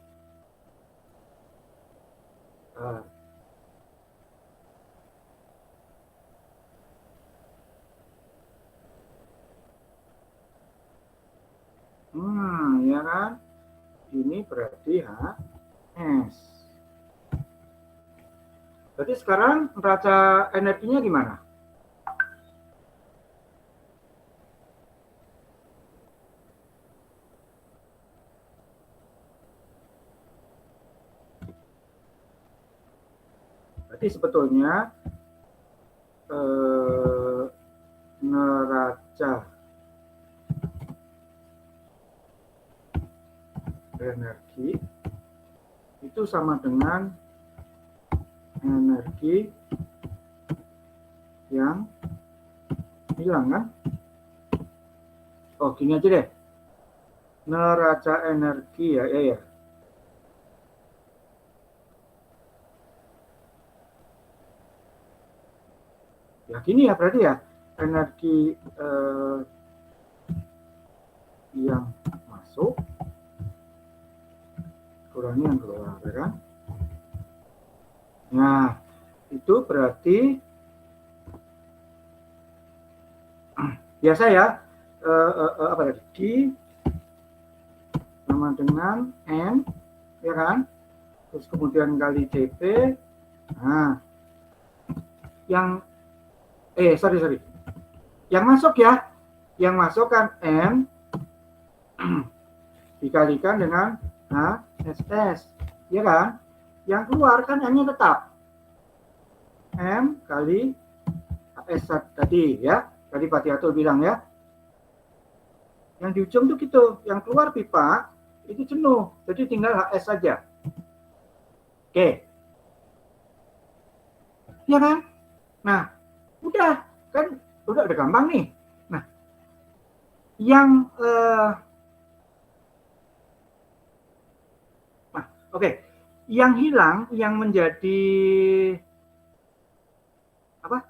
ya kan? Ini berarti HS. Berarti sekarang neraca energinya gimana? Berarti sebetulnya neraca energi itu sama dengan energi yang hilang kan? Oh, gini aja deh. Neraca energi ya. Ya gini ya berarti ya, energi yang masuk kurangi yang keluar, ya kan? Nah, itu berarti biasa ya, apa tadi? D sama dengan N, ya kan? Terus kemudian kali dp. Nah, yang sorry, yang masuk ya, yang masuk kan M dikalikan dengan HSS, ya kan? Yang keluar kan hanya tetap. M kali HS tadi ya. Tadi Pak Tiatul bilang ya. Yang di ujung tuh gitu, yang keluar pipa itu jenuh, jadi tinggal HS saja. Oke. Ya kan? Nah, udah kan udah gampang nih. Nah, yang oke. Yang hilang, yang menjadi apa?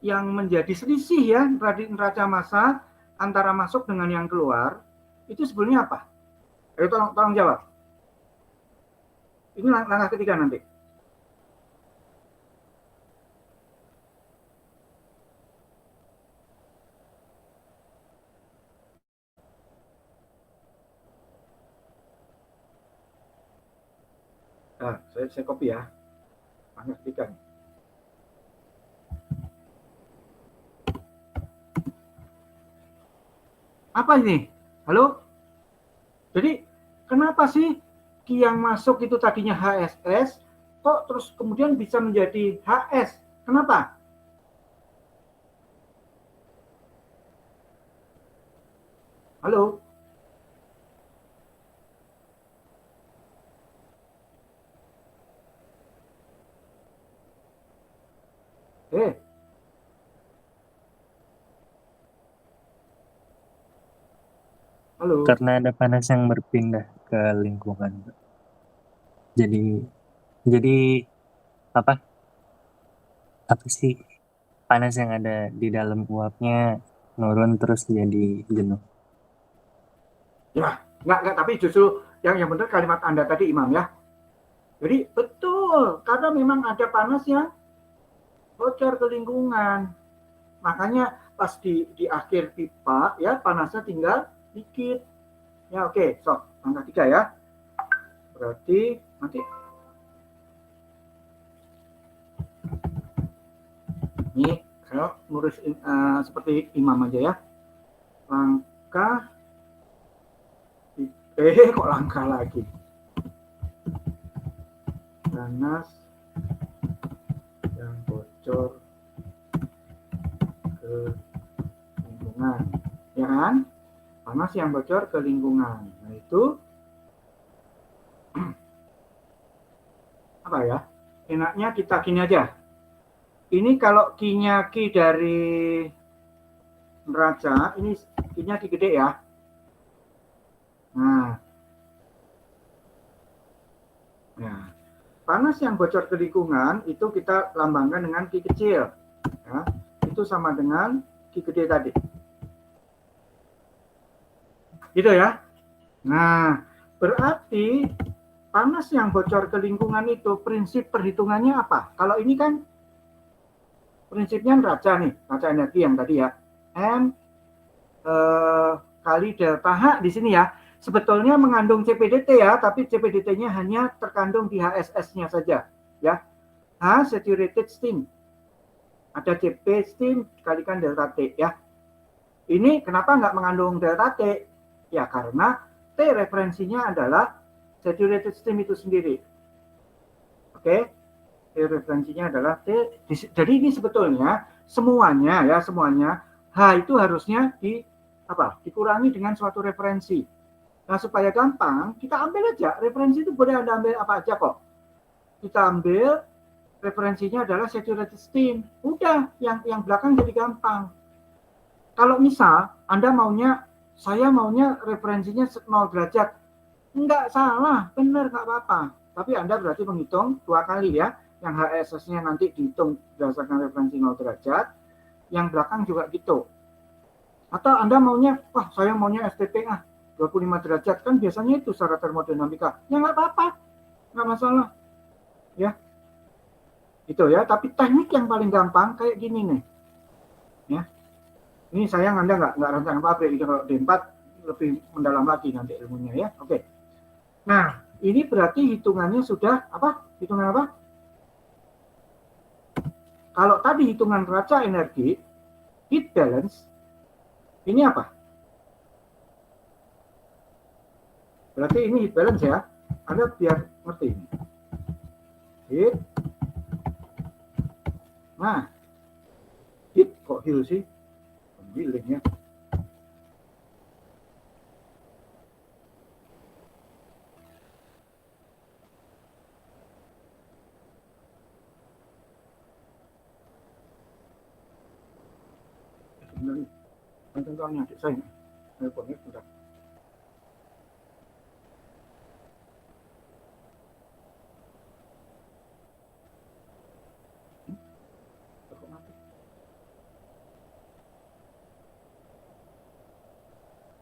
Yang menjadi selisih ya neraca massa antara masuk dengan yang keluar itu sebenarnya apa? Ayo tolong jawab. Ini langkah ketiga nanti. Nah, saya copy ya. Langkah ketiga. Apa ini? Halo? Jadi, kenapa sih Ki yang masuk itu tadinya HSS, kok terus kemudian bisa menjadi HS? Kenapa? Halo? Halo? Karena ada panas yang berpindah ke lingkungan. Jadi apa sih panas yang ada di dalam uapnya nurun terus jadi jenuh. Ya, enggak, tapi justru yang benar kalimat Anda tadi, Imam ya. Jadi betul, karena memang ada panas yang bocor ke lingkungan. Makanya pas di akhir pipa ya panasnya tinggal dikit. Ya oke, so angka 3 ya. Berarti nanti ini saya ngurus seperti imam aja ya. Langkah kok langkah lagi. Panas yang bocor ke lingkungan, ya kan? Panas yang bocor ke lingkungan. Nah itu apa ya? Enaknya kita gini aja. Ini kalau Q-nya Q dari neraca, ini Q-nya Q gede ya. Nah, panas yang bocor ke lingkungan itu kita lambangkan dengan Q kecil. Ya, itu sama dengan Q gede tadi. Gitu ya. Nah, berarti panas yang bocor ke lingkungan itu prinsip perhitungannya apa? Kalau ini kan prinsipnya neraca nih, neraca energi yang tadi ya. M kali delta H di sini ya. Sebetulnya mengandung CPDT ya, tapi CPDT-nya hanya terkandung di HSS-nya saja ya. H saturated steam. Ada CP steam dikalikan delta T ya. Ini kenapa nggak mengandung delta T? Ya karena T referensinya adalah saturated steam itu sendiri. Oke. T referensinya adalah T. Jadi ini sebetulnya semuanya H itu harusnya dikurangi dengan suatu referensi. Nah, supaya gampang, kita ambil aja referensi itu boleh Anda ambil apa aja kok. Kita ambil referensinya adalah saturated steam. Udah, yang belakang jadi gampang. Kalau misal Anda saya maunya referensinya 0 derajat. Enggak salah, benar enggak apa-apa. Tapi Anda berarti menghitung 2 kali ya. Yang HSS-nya nanti dihitung berdasarkan referensi 0 derajat. Yang belakang juga gitu. Atau Anda maunya, saya maunya STP 25 derajat. Kan biasanya itu secara termodinamika. Ya enggak apa-apa. Enggak masalah. Ya. Itu ya, tapi teknik yang paling gampang kayak gini nih. Ya. Ini sayang Anda nggak rancangan pabrik. Kalau D4 lebih mendalam lagi nanti ilmunya ya. Oke. Nah, ini berarti hitungannya sudah apa? Hitungan apa? Kalau tadi hitungan neraca energi, heat balance, ini apa? Berarti ini heat balance ya. Anda biar ngerti ini. Heat Nah, hit kok heal sih? Healing ya. Sebenarnya, contohnya adik saya, teleponnya udah.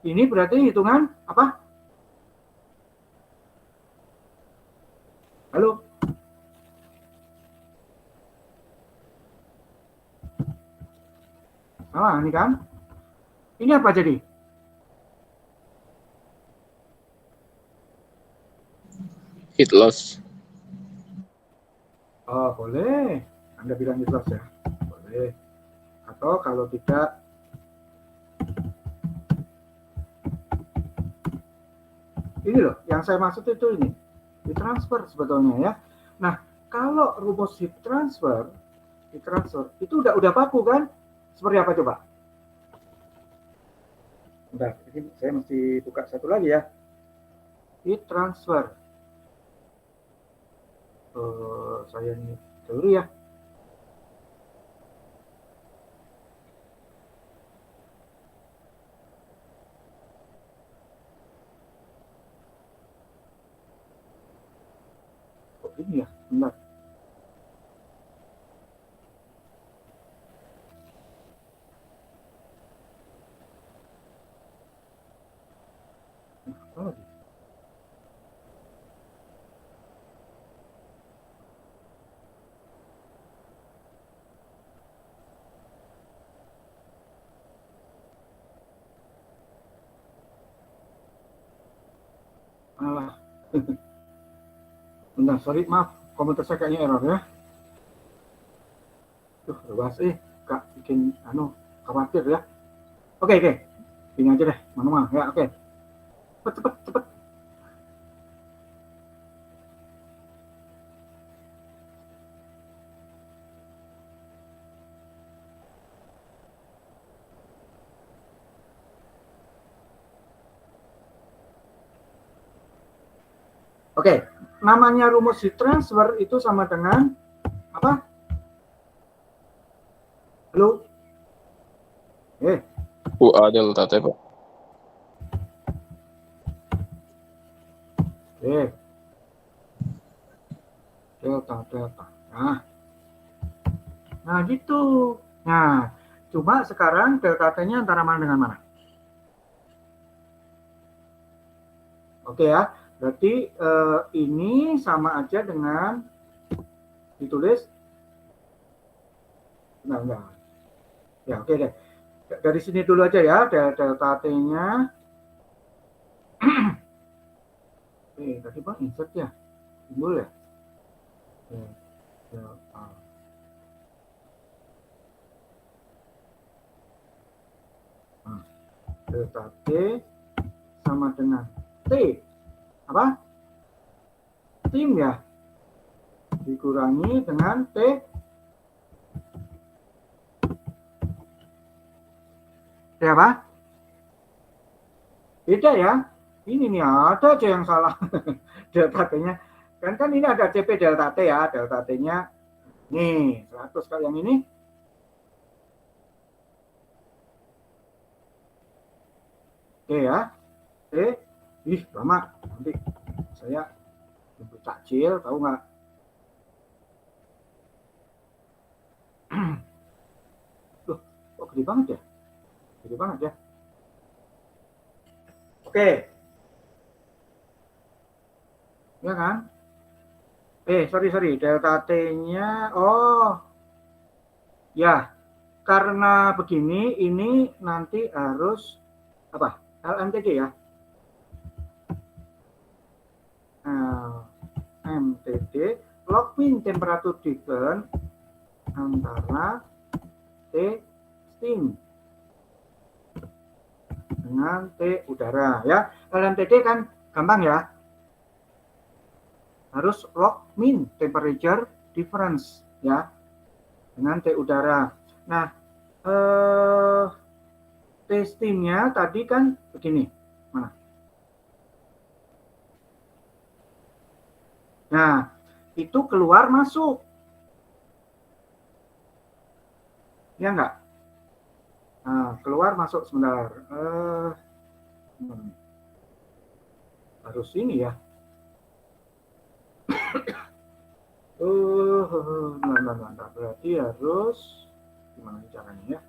Ini berarti hitungan apa? Halo? Salah ini kan? Ini apa jadi? Hit loss. Oh, boleh. Anda bilang hit loss ya? Boleh. Atau kalau tidak, ini loh, yang saya maksud itu ini. Di transfer sebetulnya ya. Nah, kalau rumus hit transfer itu udah baku kan? Seperti apa coba? Bentar, ini saya mesti buka satu lagi ya. Hit transfer. Saya ini dulu ya. Oh, ini ya, benar. Apa lagi? Alah. Bentar, sorry, maaf. Komputer saya kayaknya error ya. Tuh, bebas Kak, bikin khawatir ya. Oke. Ini aja deh, manual ya, oke. Cepet. Oke, namanya rumus hit transfer itu sama dengan apa? Halo? UA delta T, Pak. Delta. Nah gitu. Nah, cuma sekarang delta T-nya antara mana dengan mana? Oke ya, berarti ini sama aja dengan ditulis. Enggak. Ya, oke deh. Dari sini dulu aja ya, delta T-nya. Tadi Bang insert ya? Timbul ya? Delta. Delta T sama dengan T. Apa? Tim ya? Dikurangi dengan T. T apa? Beda ya? Ini nih ada aja yang salah. Delta T-nya. Kan ini ada CP delta T ya. Delta T-nya. Nih, 100 kali yang ini. Oke ya. Lama. Nanti saya jemput takjil, tahu nggak? Loh, kok gede banget ya? Gede banget ya. Oke. Ya kan? Sorry. Delta T-nya, ya. Karena begini, ini nanti harus, apa? LMTD ya. LMTD, log mean temperature difference antara T steam dengan T udara ya. LMTD kan gampang ya. Harus log mean temperature difference ya. dengan T udara. Nah, T steamnya tadi kan begini. Mana? Nah, itu keluar masuk. Ya enggak? Nah, keluar masuk sebentar. Harus ini ya. Nah, berarti harus gimana caranya ya?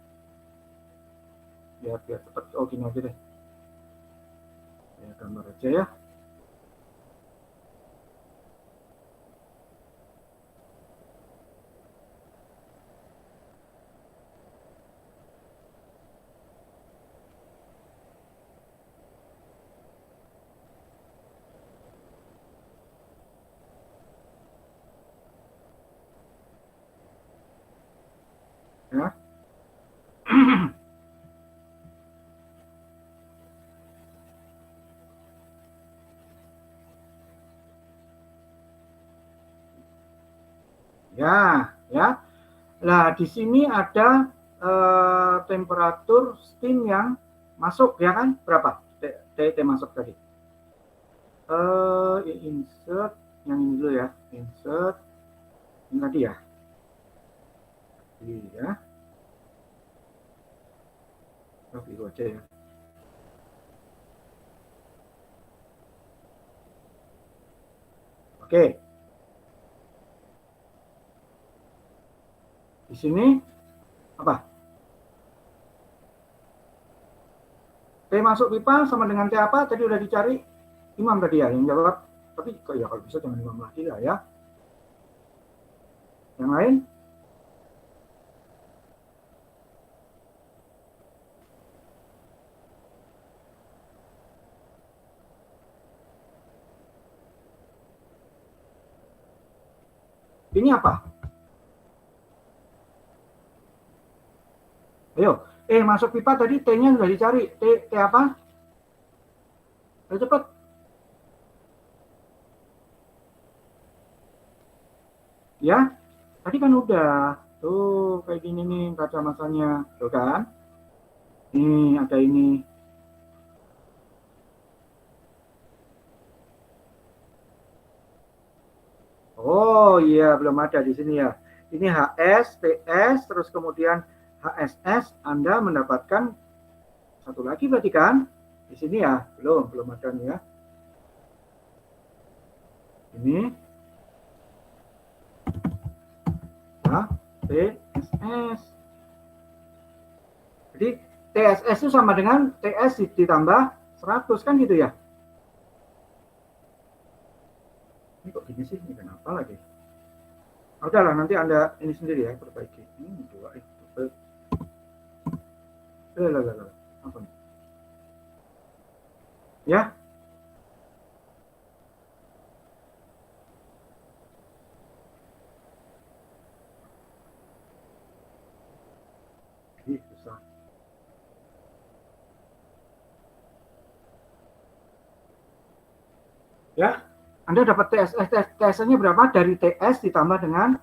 Biar cepat. Oh, gini aja deh. Ya, gambar aja ya. Ya. Ya. Nah, di sini ada temperatur steam yang masuk, ya kan? Berapa? T masuk tadi. Insert yang ini dulu ya. Insert ini tadi ya. Iya. Oh, itu aja ya. Oke. Di sini apa? T masuk pipa sama dengan T apa? Tadi udah dicari Imam tadi ya yang jawab. Tapi ya kalau bisa jangan Imam lagi lah ya. Yang lain? Ini apa? Ayo, masuk pipa tadi T-nya sudah dicari. T apa? Ayo cepat. Ya, tadi kan udah. Tuh, kayak gini nih kaca masanya. Tuh kan? Nih, ada ini. Oh iya, belum ada di sini ya. Ini HS, TS, terus kemudian HSS, Anda mendapatkan satu lagi berarti kan? Di sini ya, belum ada nih ya. Ini. Nah, TSS. Jadi TSS itu sama dengan TS ditambah 100 kan gitu ya? Ini kok gini sih? Ini kenapa lagi? Udahlah, nanti Anda ini sendiri ya, perbaiki. Ini dua itu. Apa nih? Ya. Ih, susah. Ya, Anda dapat TS-nya berapa? Dari TS ditambah dengan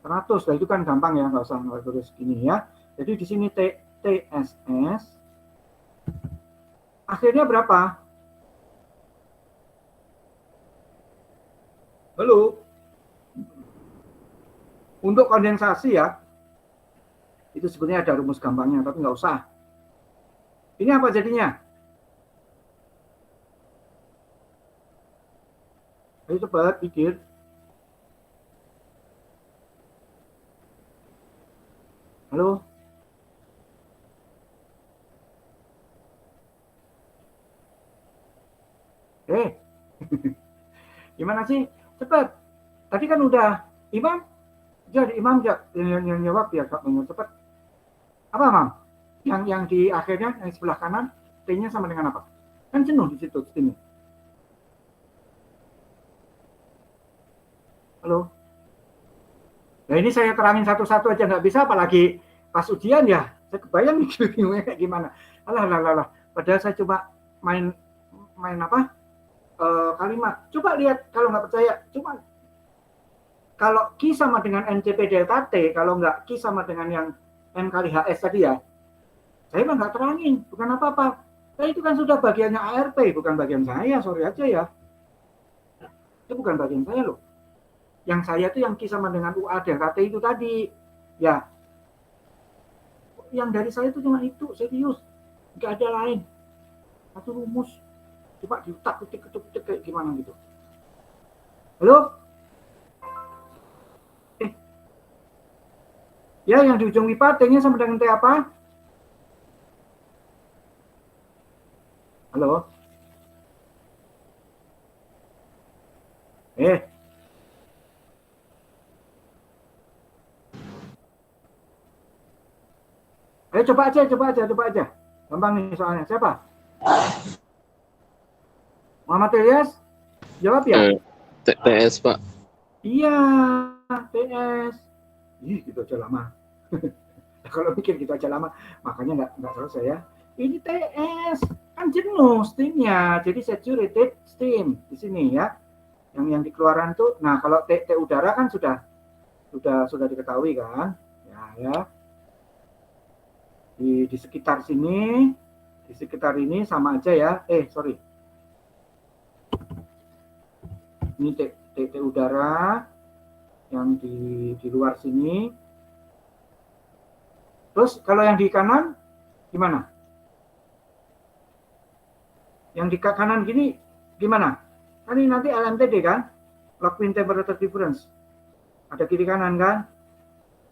100. Nah, itu kan gampang ya, nggak usah tulis gini ya. Jadi di sini TSS akhirnya berapa? Belum. Untuk kondensasi ya, itu sebenarnya ada rumus gampangnya, tapi nggak usah. Ini apa jadinya? Ayo cepat pikir. Halo? Gimana sih? Cepat. Tadi kan udah Imam. Jadi Imam yang jawab ya Kak Menyo, cepat. Apa Mam? Yang di akhirnya yang sebelah kanan T-nya sama dengan apa? Kan jenuh di situ sini. Halo? Nah ini saya terangin satu-satu aja nggak bisa, apalagi pas ujian ya. Saya kebayang bingungnya kayak gimana. Alah. Padahal saya coba main apa? Kalimat. Coba lihat kalau nggak percaya. Coba kalau Q sama dengan NCP delta T, kalau nggak Q sama dengan yang M kali HS tadi ya, saya mah nggak terangin, bukan apa-apa. Nah, itu kan sudah bagiannya ARP, bukan bagian saya, sorry aja ya. Itu bukan bagian saya loh. Yang saya itu yang Q sama dengan UA delta T itu tadi. Ya, yang dari saya itu cuma itu, serius. Nggak ada lain. Satu rumus. Coba diutak ketik kayak gimana gitu. Halo? Ya, yang di ujung pipa T-nya sama dengan T apa? Halo? Ayo coba aja. Gampang nih soalnya. Siapa? Muhammad Ilyas? Jawab ya? TS, Pak. Iya, TS. Ih, gitu aja lama. Kalau pikir gitu aja lama, makanya nggak selesai ya. Ini TS, kan jenuh steamnya, jadi saturated steam di sini ya. Yang dikeluaran tuh, nah kalau T udara kan sudah diketahui kan, ya. Di sekitar sini, di sekitar ini sama aja ya. Sorry. Ini T udara yang di luar sini. Terus kalau yang di kanan gimana? Yang di kanan gini gimana? Kan ini nanti LMTD kan? Log mean temperature difference. Ada kiri kanan kan?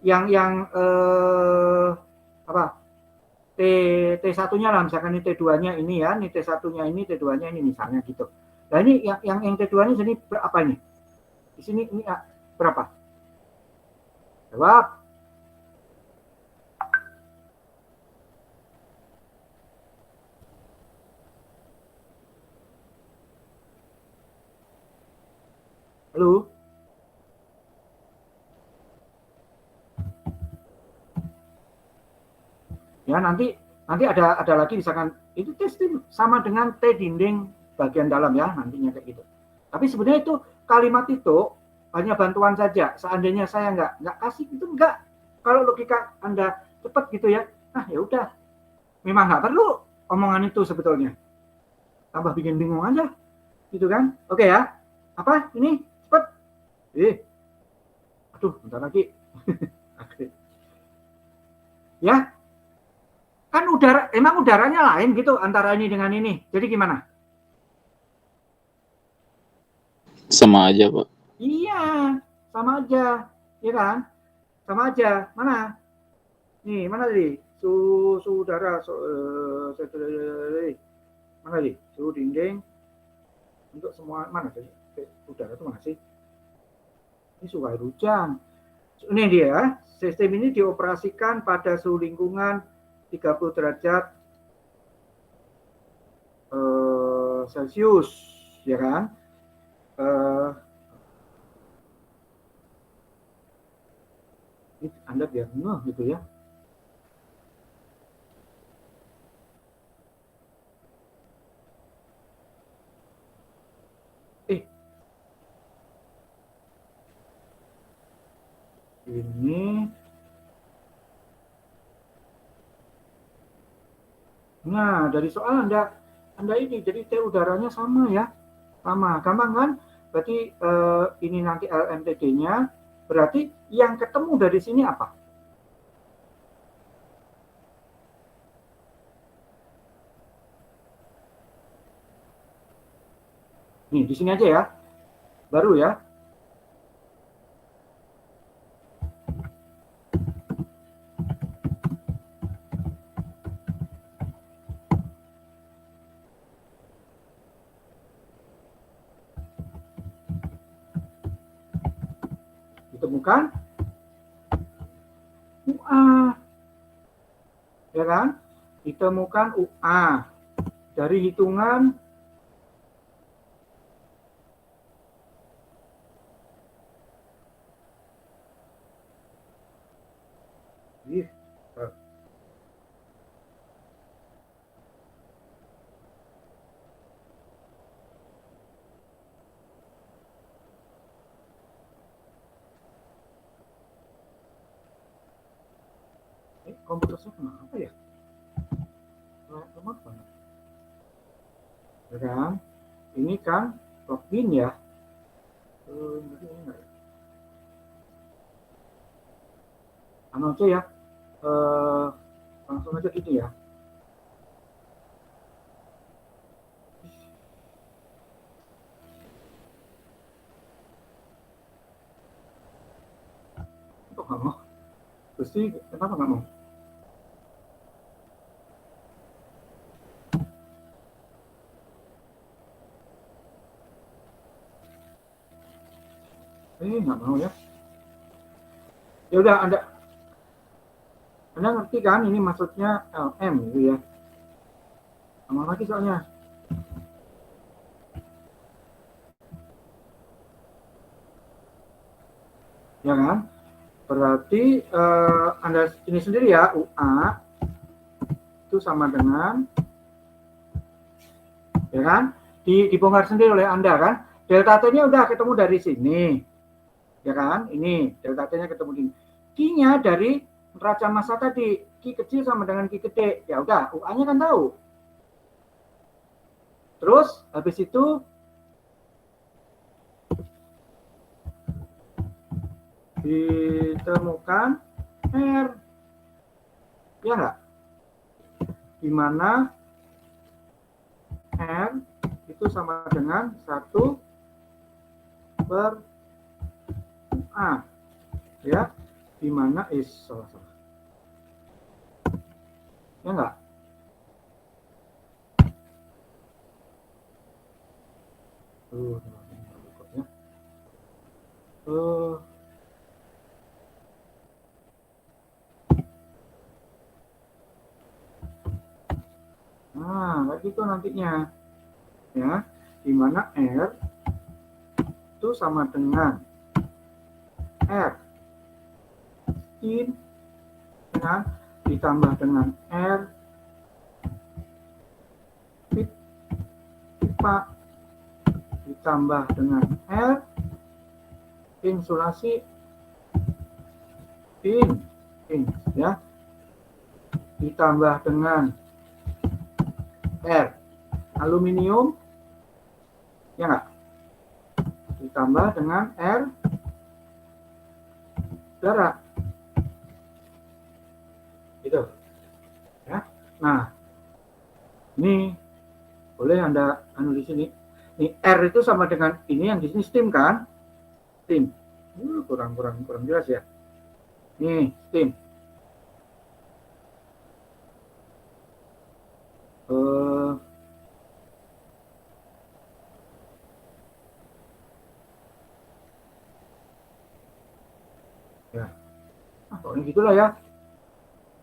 Yang apa? T1-nya lah, misalkan ini T2-nya ini ya, ini T1-nya ini, T2-nya ini misalnya gitu. Nah ini yang T2-nya sini apa ini? Di sini ini berapa? Jawab. Halo? Ya nanti ada lagi misalkan itu testing sama dengan T dinding bagian dalam ya nantinya kayak gitu. Tapi sebenarnya itu kalimat itu hanya bantuan saja. Seandainya saya nggak kasih itu enggak. Kalau logika Anda cepat gitu ya, ya udah. Memang nggak perlu omongan itu sebetulnya. Tambah bikin bingung aja, gitu kan? Oke ya. Apa ini cepat? Aduh, bentar lagi. Ya, kan emang udaranya lain gitu antara ini dengan ini. Jadi gimana? Sama aja, Pak. Iya, sama aja. Iya kan? Sama aja. Mana? Nih, mana tadi? Suhu udara. Mana tadi? Suhu dinding. Untuk semua, mana tadi? Udara itu mana sih? Ini suhu air hujan. Ini dia. Sistem ini dioperasikan pada suhu lingkungan 30 derajat Celcius, ya kan? Anda biar ngeh gitu ya. Ini. Nah, dari soal Anda ini, jadi T udaranya sama ya. Sama, gampang kan? Berarti ini nanti LMTD-nya, berarti yang ketemu dari sini apa? Nih, di sini aja ya. Baru ya. Ditemukan UA. Ya kan? Ditemukan UA. Dari hitungan Komputer saya kenapa ya? Lemot banget. Ya kan? Ini kan login ya. Jadi ini enggak. Anu aja ya. Langsung aja gitu ya. Kok nggak mau? Terus sih kenapa nggak mau? Nggak mau ya. Ya udah, Anda ngerti kan ini maksudnya LM gitu ya. Sama lagi soalnya. Ya kan? Berarti Anda ini sendiri ya, UA itu sama dengan, ya kan? Dibongkar sendiri oleh Anda kan? Delta T-nya udah ketemu dari sini. Ya kan? Ini delta T-nya ketemu di sini. Q-nya dari neraca massa tadi, Q kecil sama dengan Q gede. Ya udah, UA-nya kan tahu. Terus habis itu ditemukan R. Ya enggak? Di mana R itu sama dengan 1 per A. Ya, di mana salah. Ya enggak? Nah, kayak gitu nantinya. Ya, di mana R itu sama dengan R in, ya, ditambah dengan R pipa ditambah dengan R insulasi in ya, ditambah dengan R aluminium, ya enggak, ditambah dengan R udara gitu ya. Nah, ini boleh Anda di sini. Ini R itu sama dengan ini yang di sini steam kan? Steam. Kurang jelas ya. Nih, steam. Ya. Pokoknya gitulah ya.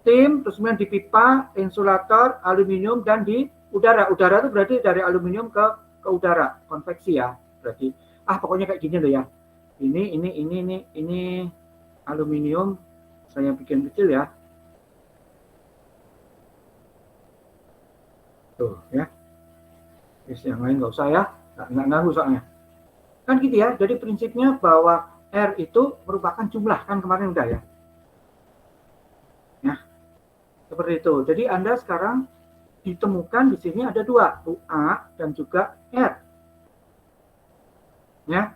Steam, terus kemudian di pipa, insulator, aluminium, dan di udara. Udara itu berarti dari aluminium ke udara, konveksi ya. Berarti pokoknya kayak gini loh ya. Ini aluminium saya bikin kecil ya. Tuh ya. Yang lain nggak usah ya. Nggak ganggu soalnya. Kan gitu ya. Jadi prinsipnya bahwa R itu merupakan jumlah, kan kemarin udah ya. Ya. Seperti itu. Jadi Anda sekarang ditemukan di sini ada dua, UA dan juga R. Ya.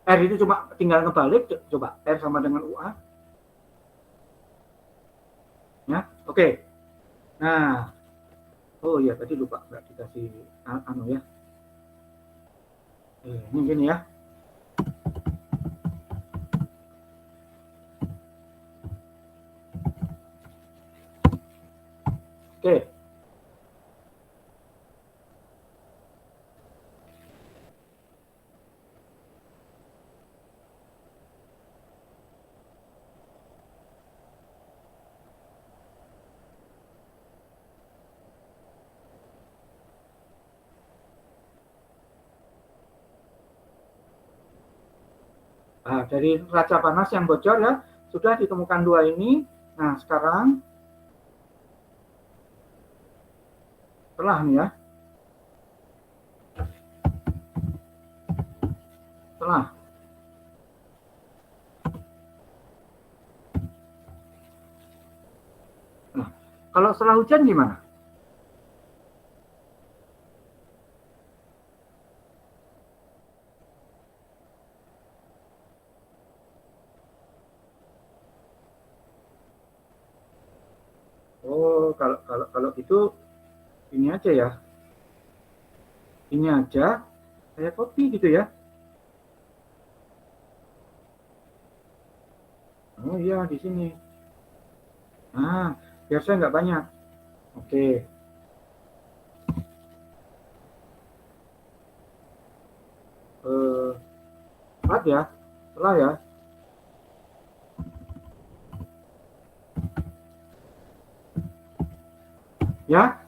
R itu cuma tinggal ngebalik, coba R sama dengan UA. Ya, oke. Nah, oh iya tadi lupa nggak dikasih anu ya. Ini gini ya. Oke. Nah, dari neraca panas yang bocor ya, sudah ditemukan dua ini. Nah, sekarang setelah nih ya. Kalau setelah hujan gimana? Oh, kalau itu ini aja ya. Ini aja saya copy gitu ya. Oh iya, di sini. Nah, biar saya nggak banyak. Oke. Empat ya, salah ya. Ya,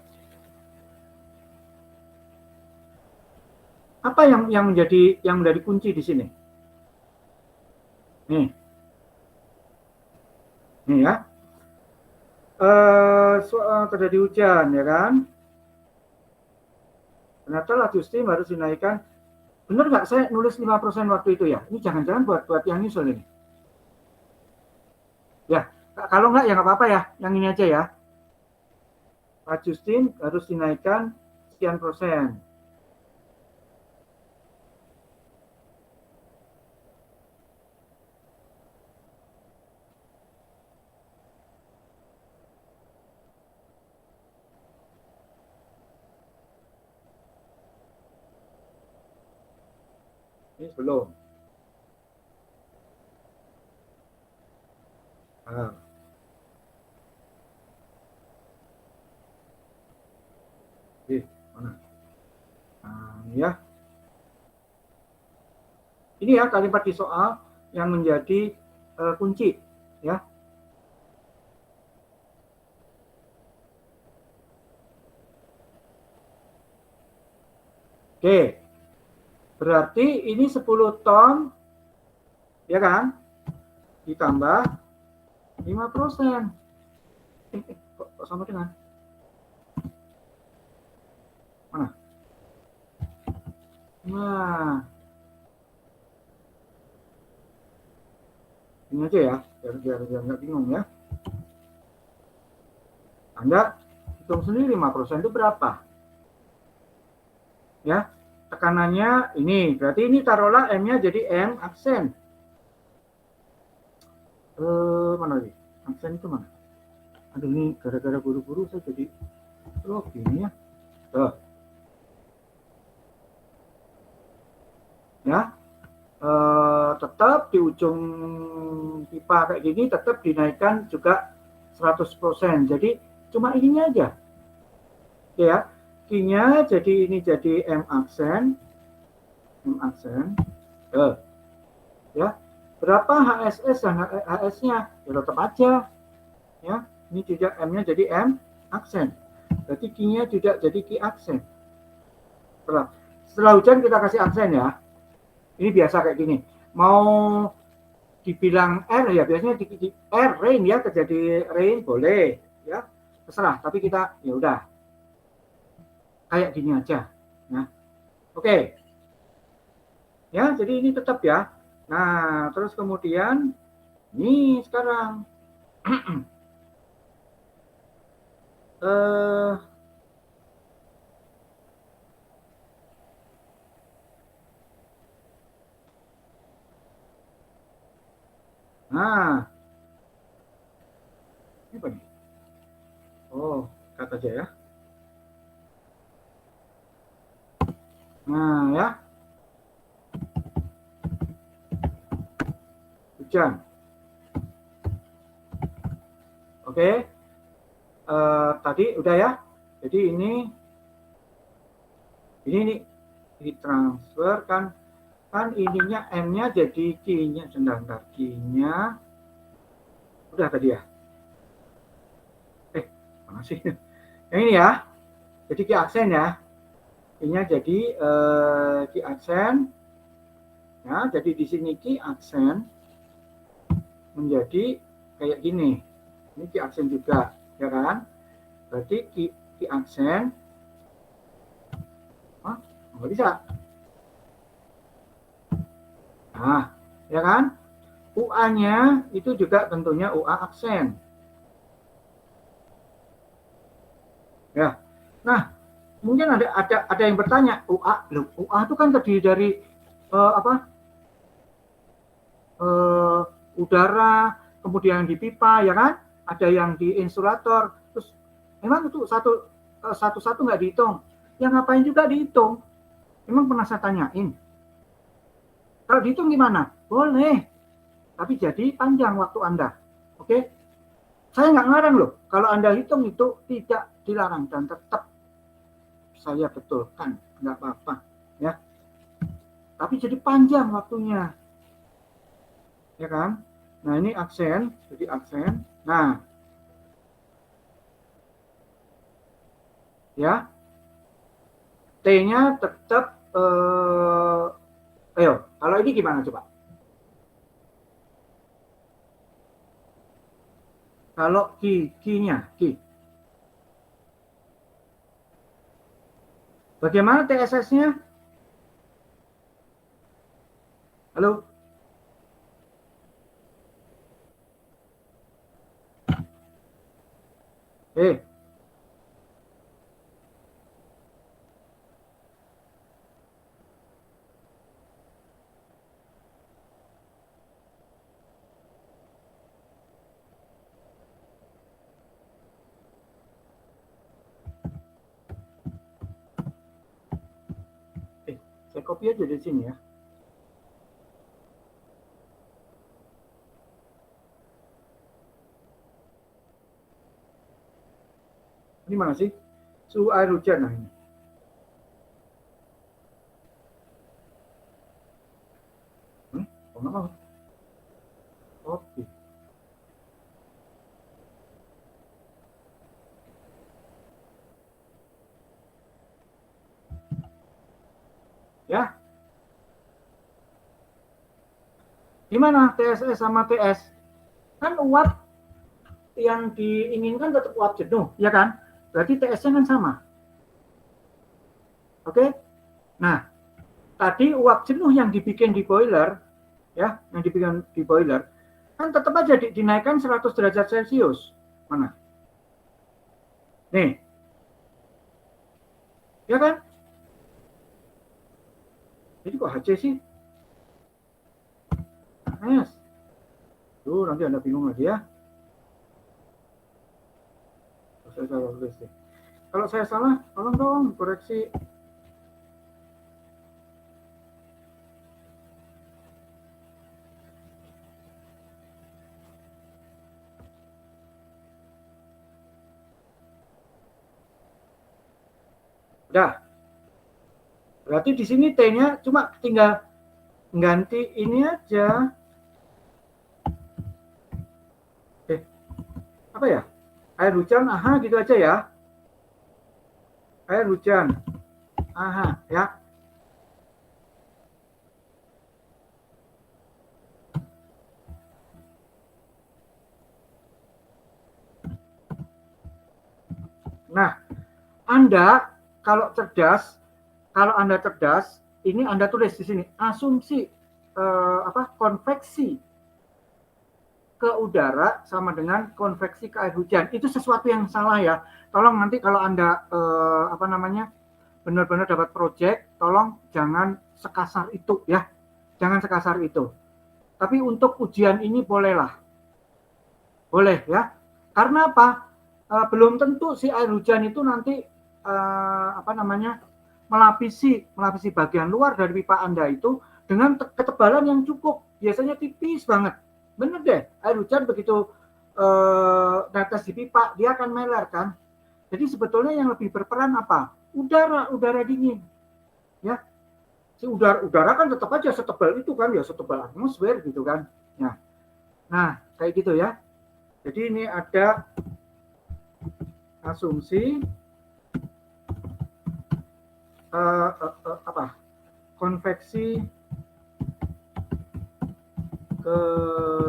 apa yang menjadi kunci di sini? Nih ya. Terjadi hujan ya kan? Ternyata laju steam harus dinaikkan. Benar nggak saya nulis 5% waktu itu ya? Ini jangan-jangan buat yang nyusul ini. Ya, kalau nggak ya nggak apa-apa ya, yang ini aja ya. Laju steam harus dinaikkan sekian persen. Ini belum. Nah. Mana? Nah, ya. Ini ya kalimat di soal yang menjadi kunci ya. Oke. Berarti ini 10 ton ya kan? Ditambah 5%. Kok sama dengan mana? Nah, ini aja ya, biar nggak bingung ya. Anda hitung sendiri 5% itu berapa? Ya, tekanannya ini, berarti ini taruhlah M-nya jadi M aksen. Mana lagi? Aksen itu mana? Aduh, ini gara-gara buru-buru saya jadi gini ya. Ya, tetap di ujung pipa kayak gini tetap dinaikkan juga 100%. Jadi cuma ininya aja. Ya, Q-nya jadi ini jadi M aksen. Ya. Berapa HSS dan HS-nya? Ya tetap aja. Ya, ini juga M-nya jadi M aksen. Berarti Q-nya juga jadi Q aksen. Setelah hujan kita kasih aksen ya. Ini biasa kayak gini. Mau dibilang R ya biasanya di R rain ya, terjadi rain boleh ya. Terserah, tapi kita ya udah kayak gini aja. Nah, oke. Ya, jadi ini tetap ya. Nah, terus kemudian ini sekarang nah, ini apa nih? Oh, kata aja ya. Nah, ya. Hujan. Oke. Tadi udah ya. Jadi ini ditransfer kan ininya M-nya jadi Q-nya, sedangkan Q-nya udah tadi ya. Mana sih? Yang ini ya. Jadi Q aksen ya. Q-nya jadi Q aksen. Ya, jadi di sini Q aksen menjadi kayak gini. Ini Q aksen juga, ya kan? Berarti Q aksen nggak bisa. Nah, ya kan? UA-nya itu juga tentunya UA aksen. Ya. Nah, mungkin ada yang bertanya, UA itu kan terdiri dari udara, kemudian di pipa, ya kan? Ada yang di insulator. Terus memang itu satu-satu nggak dihitung. Ya ngapain juga dihitung? Memang pernah saya tanyain. Kalau dihitung gimana? Boleh. Tapi jadi panjang waktu Anda. Oke? Saya nggak ngarang loh. Kalau Anda hitung itu tidak dilarang dan tetap saya betulkan. Nggak apa-apa. Ya. Tapi jadi panjang waktunya. Ya kan? Nah, ini aksen. Jadi aksen. Nah. Ya. T-nya tetap ayo, kalau ini gimana coba? Kalau Q-nya, Q. Bagaimana TSS-nya? Halo? Saya copy aja di sini ya. Ini mana sih? Suhu air hujan. Nah, ini. Oh, nggak mau. Oke. Ya. Gimana TSS sama TS? Kan uap yang diinginkan tetap uap jenuh, ya kan? Berarti TS-nya kan sama. Oke? Nah, tadi uap jenuh yang dibikin di boiler, ya, yang dibikin di boiler, kan tetap aja dinaikkan 100 derajat Celcius. Mana? Nih. Ya kan? Jadi kok HC sih? Yes. Tuh, nanti Anda bingung lagi ya. Saya salah tulis deh. Kalau saya salah, tolong dong koreksi. Udah. Berarti di sini T-nya cuma tinggal ganti ini aja. Apa ya? Air hujan, aha gitu aja ya. Air hujan, aha ya. Nah, Anda kalau Anda cerdas, ini Anda tulis di sini asumsi konveksi ke udara sama dengan konveksi ke air hujan. Itu sesuatu yang salah ya. Tolong nanti kalau Anda benar-benar dapat proyek, tolong jangan sekasar itu ya. Jangan sekasar itu. Tapi untuk ujian ini bolehlah. Boleh ya. Karena apa? Belum tentu si air hujan itu nanti melapisi bagian luar dari pipa Anda itu dengan ketebalan yang cukup. Biasanya tipis banget. Bener deh, air hujan begitu netes di pipa, dia akan meler kan. Jadi sebetulnya yang lebih berperan apa? Udara dingin. Ya. Si udara kan tetap aja setebal itu kan, ya setebal atmosfer gitu kan. Nah, kayak gitu ya. Jadi ini ada asumsi konveksi ke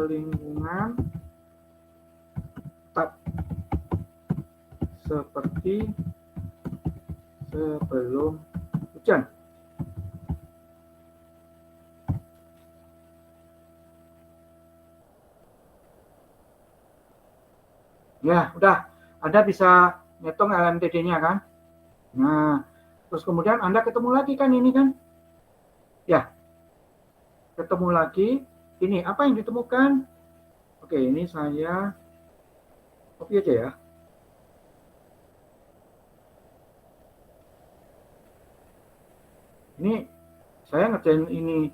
lingkungan tetap seperti sebelum hujan. Ya, udah. Anda bisa ngitung LMTD-nya kan. Nah, terus kemudian Anda ketemu lagi kan ini kan. Ya, ketemu lagi. Ini apa yang ditemukan? Oke, ini saya copy aja ya. Ini saya ngerjain ini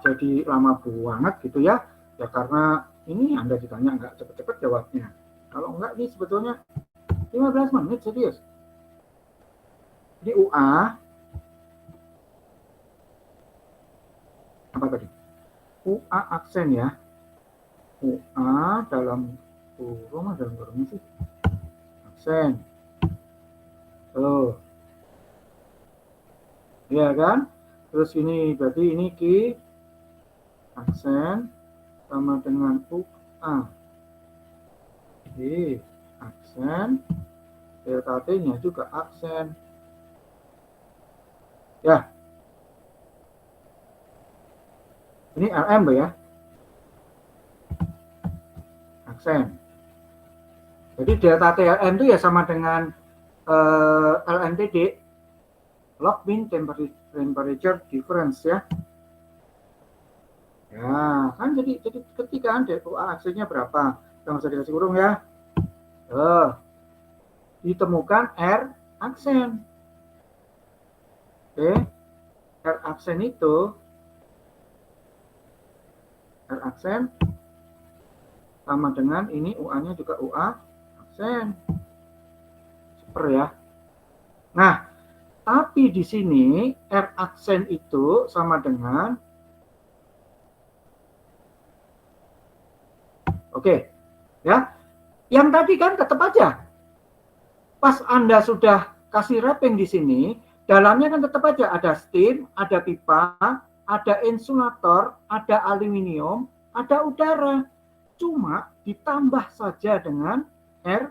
jadi lama banget gitu ya. Ya karena ini Anda ditanya nggak cepet-cepet jawabnya. Kalau enggak ini sebetulnya 15 menit serius. Ini UA. Apa tadi? UA aksen ya. UA dalam kurung sih. Aksen. Tuh. Ya kan? Terus ini berarti ini Q aksen sama dengan UA. Oke, aksen. Delta T-nya juga aksen. Ya. Ini LM ya. Aksen. Jadi delta T LM itu ya sama dengan LMTD. Log mean temperature difference ya. Ya, kan jadi ketika aksennya berapa? Yang bisa dikasih kurung ya. Ditemukan R aksen. Oke. R aksen itu R aksen sama dengan ini UA-nya juga UA aksen. Super ya. Nah, tapi di sini R aksen itu sama dengan oke. Ya. Yang tadi kan tetap aja. Pas Anda sudah kasih wrapping di sini, dalamnya kan tetap aja ada steam, ada pipa, ada insulator, ada aluminium, ada udara. Cuma ditambah saja dengan R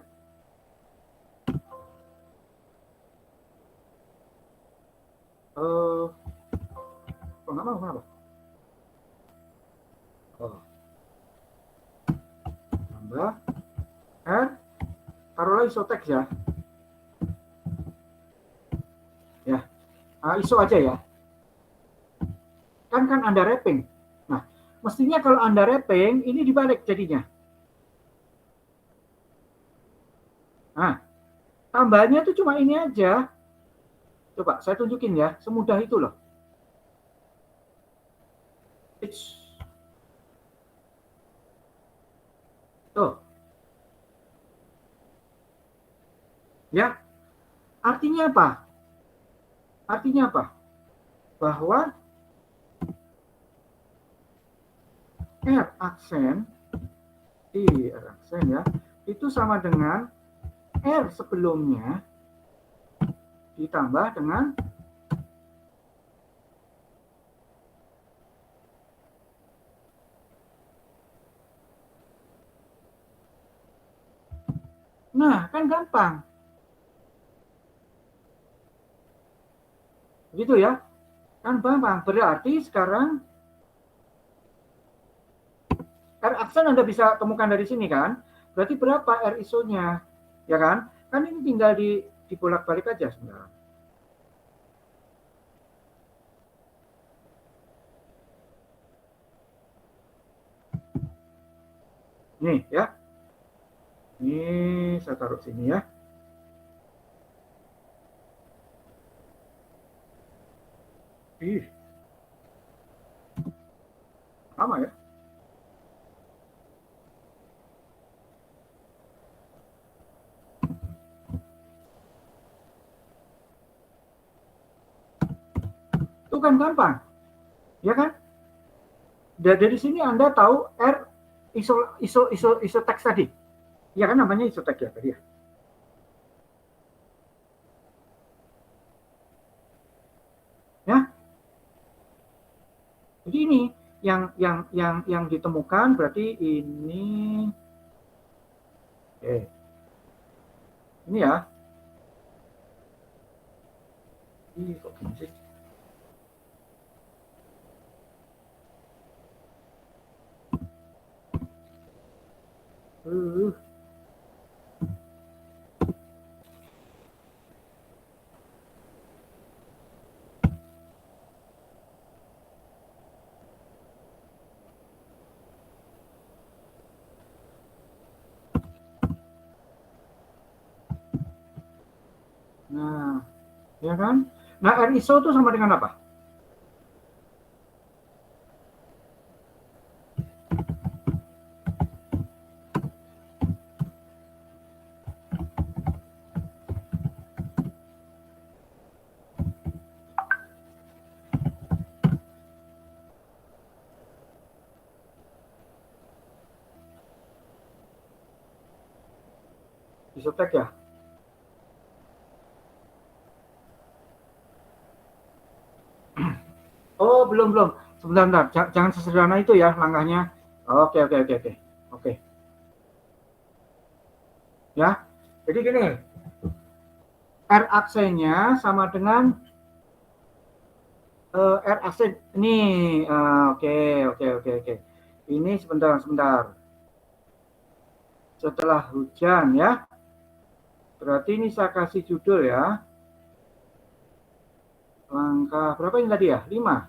nggak mau kenapa? Tambah R, taruhlah isotex ya. Ya, ISO aja ya. Kan Anda wrapping. Nah, mestinya kalau Anda wrapping, ini dibalik jadinya. Nah, tambahnya itu cuma ini aja. Coba saya tunjukin ya, semudah itu loh. Tuh. Ya, artinya apa? Artinya apa? Bahwa R aksen, R aksen ya, itu sama dengan R sebelumnya ditambah dengan nah, kan gampang. Gitu ya. Kan gampang. Berarti sekarang R aksen Anda bisa temukan dari sini kan. Berarti berapa R ISO-nya? Ya kan? Kan ini tinggal dibolak-balik aja sebenarnya. Nih ya. Ini saya taruh sini ya. Sama ya. Itu kan gampang. Ya kan? Dari sini Anda tahu R ISO teks tadi. Ya kan namanya ISO teks ya tadi ya. Ya. Jadi ini yang ditemukan berarti ini ini ya. Ih, kok gini sih? Ya kan? Nah, R ISO itu sama dengan apa? Isotek ya? Oh, belum, belum. Sebentar, jangan sesederhana itu ya langkahnya. Oke, oke, oke, oke. Oke. Ya. Jadi gini, R aksennya sama dengan R aksen ini. Oke, oke, oke, oke. Ini sebentar, sebentar. Setelah hujan ya. Berarti ini saya kasih judul ya. Langkah berapa ini tadi ya? 5.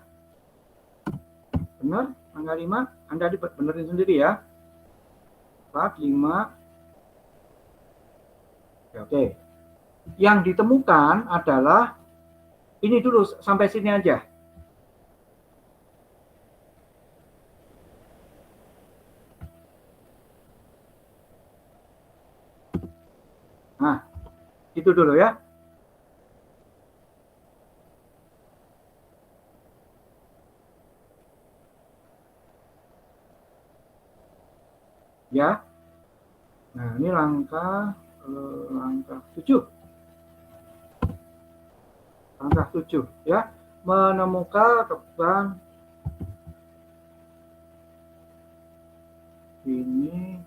Benar? Langkah 5. Anda benerin sendiri ya. 4, 5. Oke. Yang ditemukan adalah ini dulu, sampai sini aja. Nah, itu dulu ya. Ya. Nah, ini langkah 7. Langkah 7 ya. Menemukan teban ini.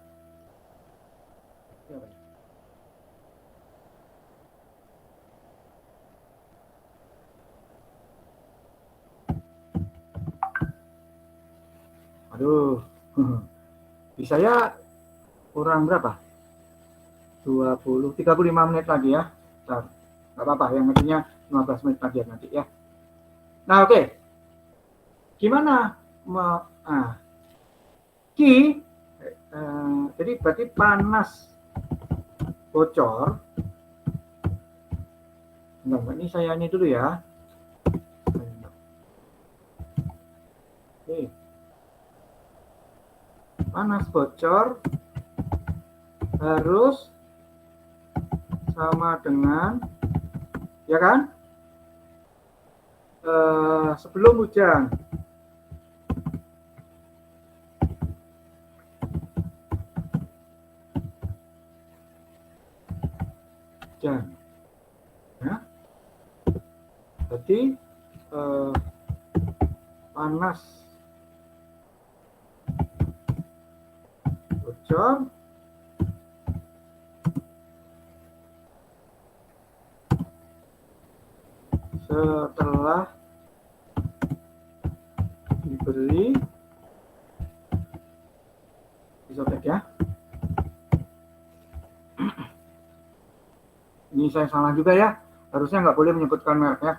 Aduh. Di saya kurang berapa? 35 menit lagi ya. Bentar. Nggak apa-apa, yang artinya 15 menit lagi nanti ya. Nah, oke. Gimana? Jadi berarti panas bocor. Bentar, ini saya ini dulu ya. Oke. Panas bocor harus sama dengan, ya kan, sebelum hujan. Ya, berarti panas bocor setelah diberi isotek ya. Ini saya salah juga ya, harusnya nggak boleh menyebutkan merek ya,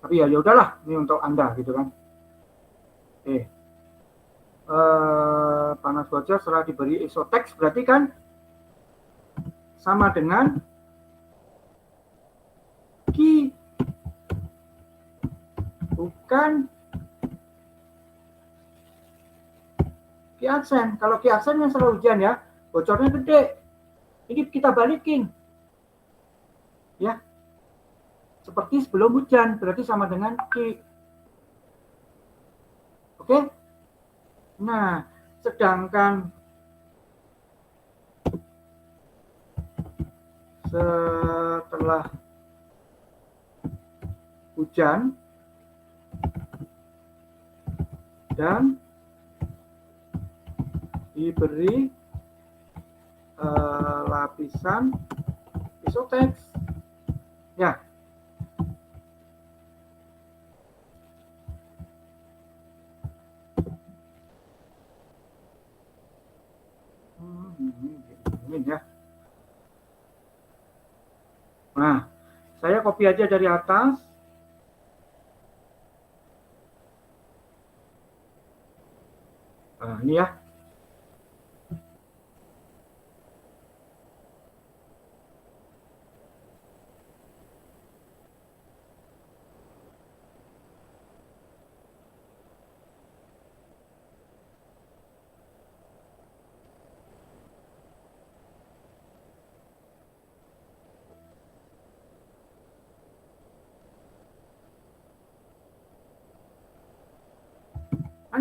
tapi ya udahlah, ini untuk Anda gitu kan. Oke. Panas bocor setelah diberi isotex berarti kan sama dengan Ki, bukan Ki aksen. Kalau Ki aksen yang setelah hujan ya, bocornya gede. Ini kita balikin. Ya. Seperti sebelum hujan, berarti sama dengan Ki. Oke? Nah, sedangkan setelah hujan dan diberi lapisan isotex ya. Ya. Nah, saya copy aja dari atas. Nah, ini ya.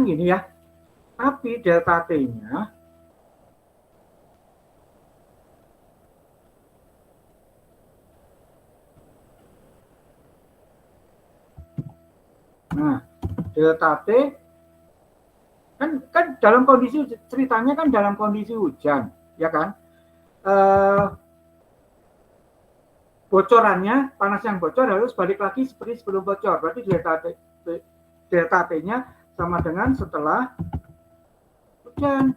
kan gini ya. Tapi delta T-nya delta T kan dalam kondisi ceritanya kan dalam kondisi hujan, ya kan? Bocorannya, panas yang bocor harus balik lagi seperti sebelum bocor. Berarti delta T-nya sama dengan setelah hujan.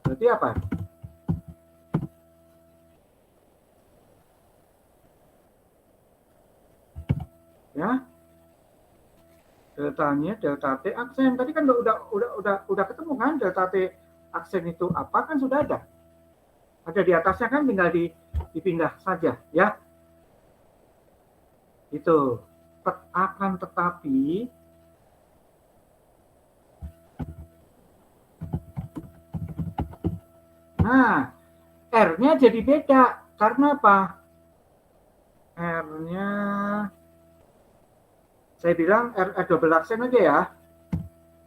Berarti apa? Ya, deltanya delta T aksen tadi kan udah ketemu kan delta T aksen itu apa kan sudah ada di atasnya kan tinggal dipindah saja ya itu akan tetapi nah R-nya jadi beda karena apa R-nya saya bilang R double aksen aja ya.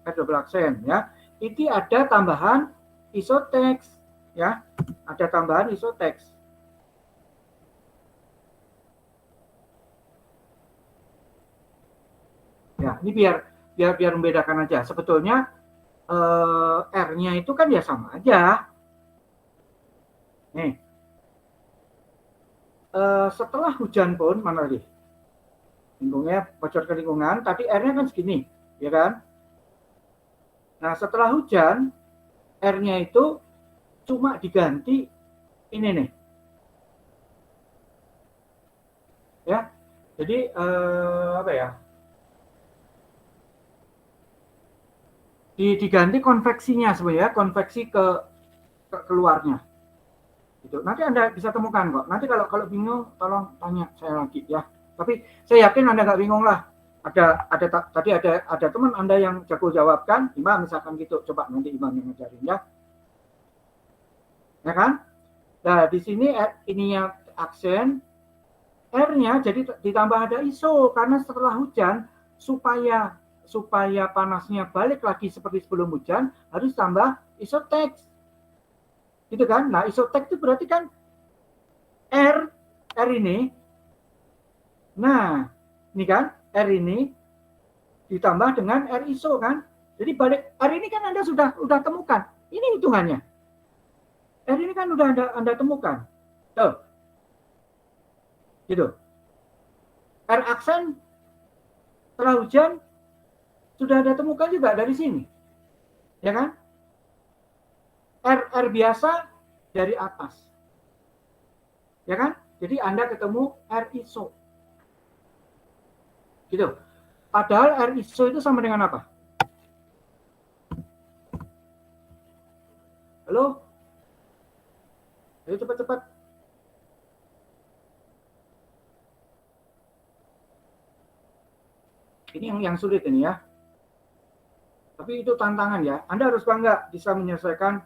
R double aksen ya. Ini ada tambahan isoteks ya. Ada tambahan isoteks. Ya, ini biar membedakan aja. Sebetulnya R-nya itu kan ya sama aja. Nih. Setelah hujan pun mana lagi? Lingkungnya bocor ke lingkungan, tadi R-nya kan segini, ya kan? Nah, setelah hujan, R-nya itu cuma diganti ini nih. Ya, jadi apa ya? Diganti konveksinya sebenarnya, konveksi ke keluarnya. Gitu. Nanti Anda bisa temukan kok. Nanti kalau bingung, tolong tanya saya lagi ya. Tapi saya yakin Anda nggak bingung lah. Tadi ada teman Anda yang jago jawabkan, Imam misalkan gitu. Coba nanti Imam yang ngajarin ya. Ya kan? Nah, di sini ininya aksen, R-nya jadi ditambah ada ISO karena setelah hujan supaya panasnya balik lagi seperti sebelum hujan harus tambah isoteks. Gitu kan? Nah, isoteks itu berarti kan R ini. Nah, ini kan R ini ditambah dengan R ISO kan. Jadi balik R ini kan Anda sudah temukan. Ini hitungannya. R ini kan udah Anda temukan. Tuh. Gitu. R aksen setelah hujan sudah Anda temukan juga dari sini. Ya kan? R biasa dari atas. Ya kan? Jadi Anda ketemu R ISO. Gitu. Padahal R ISO itu sama dengan apa? Halo? Ayo cepat-cepat. Ini yang sulit ini ya. Tapi itu tantangan ya. Anda harus bangga bisa menyelesaikan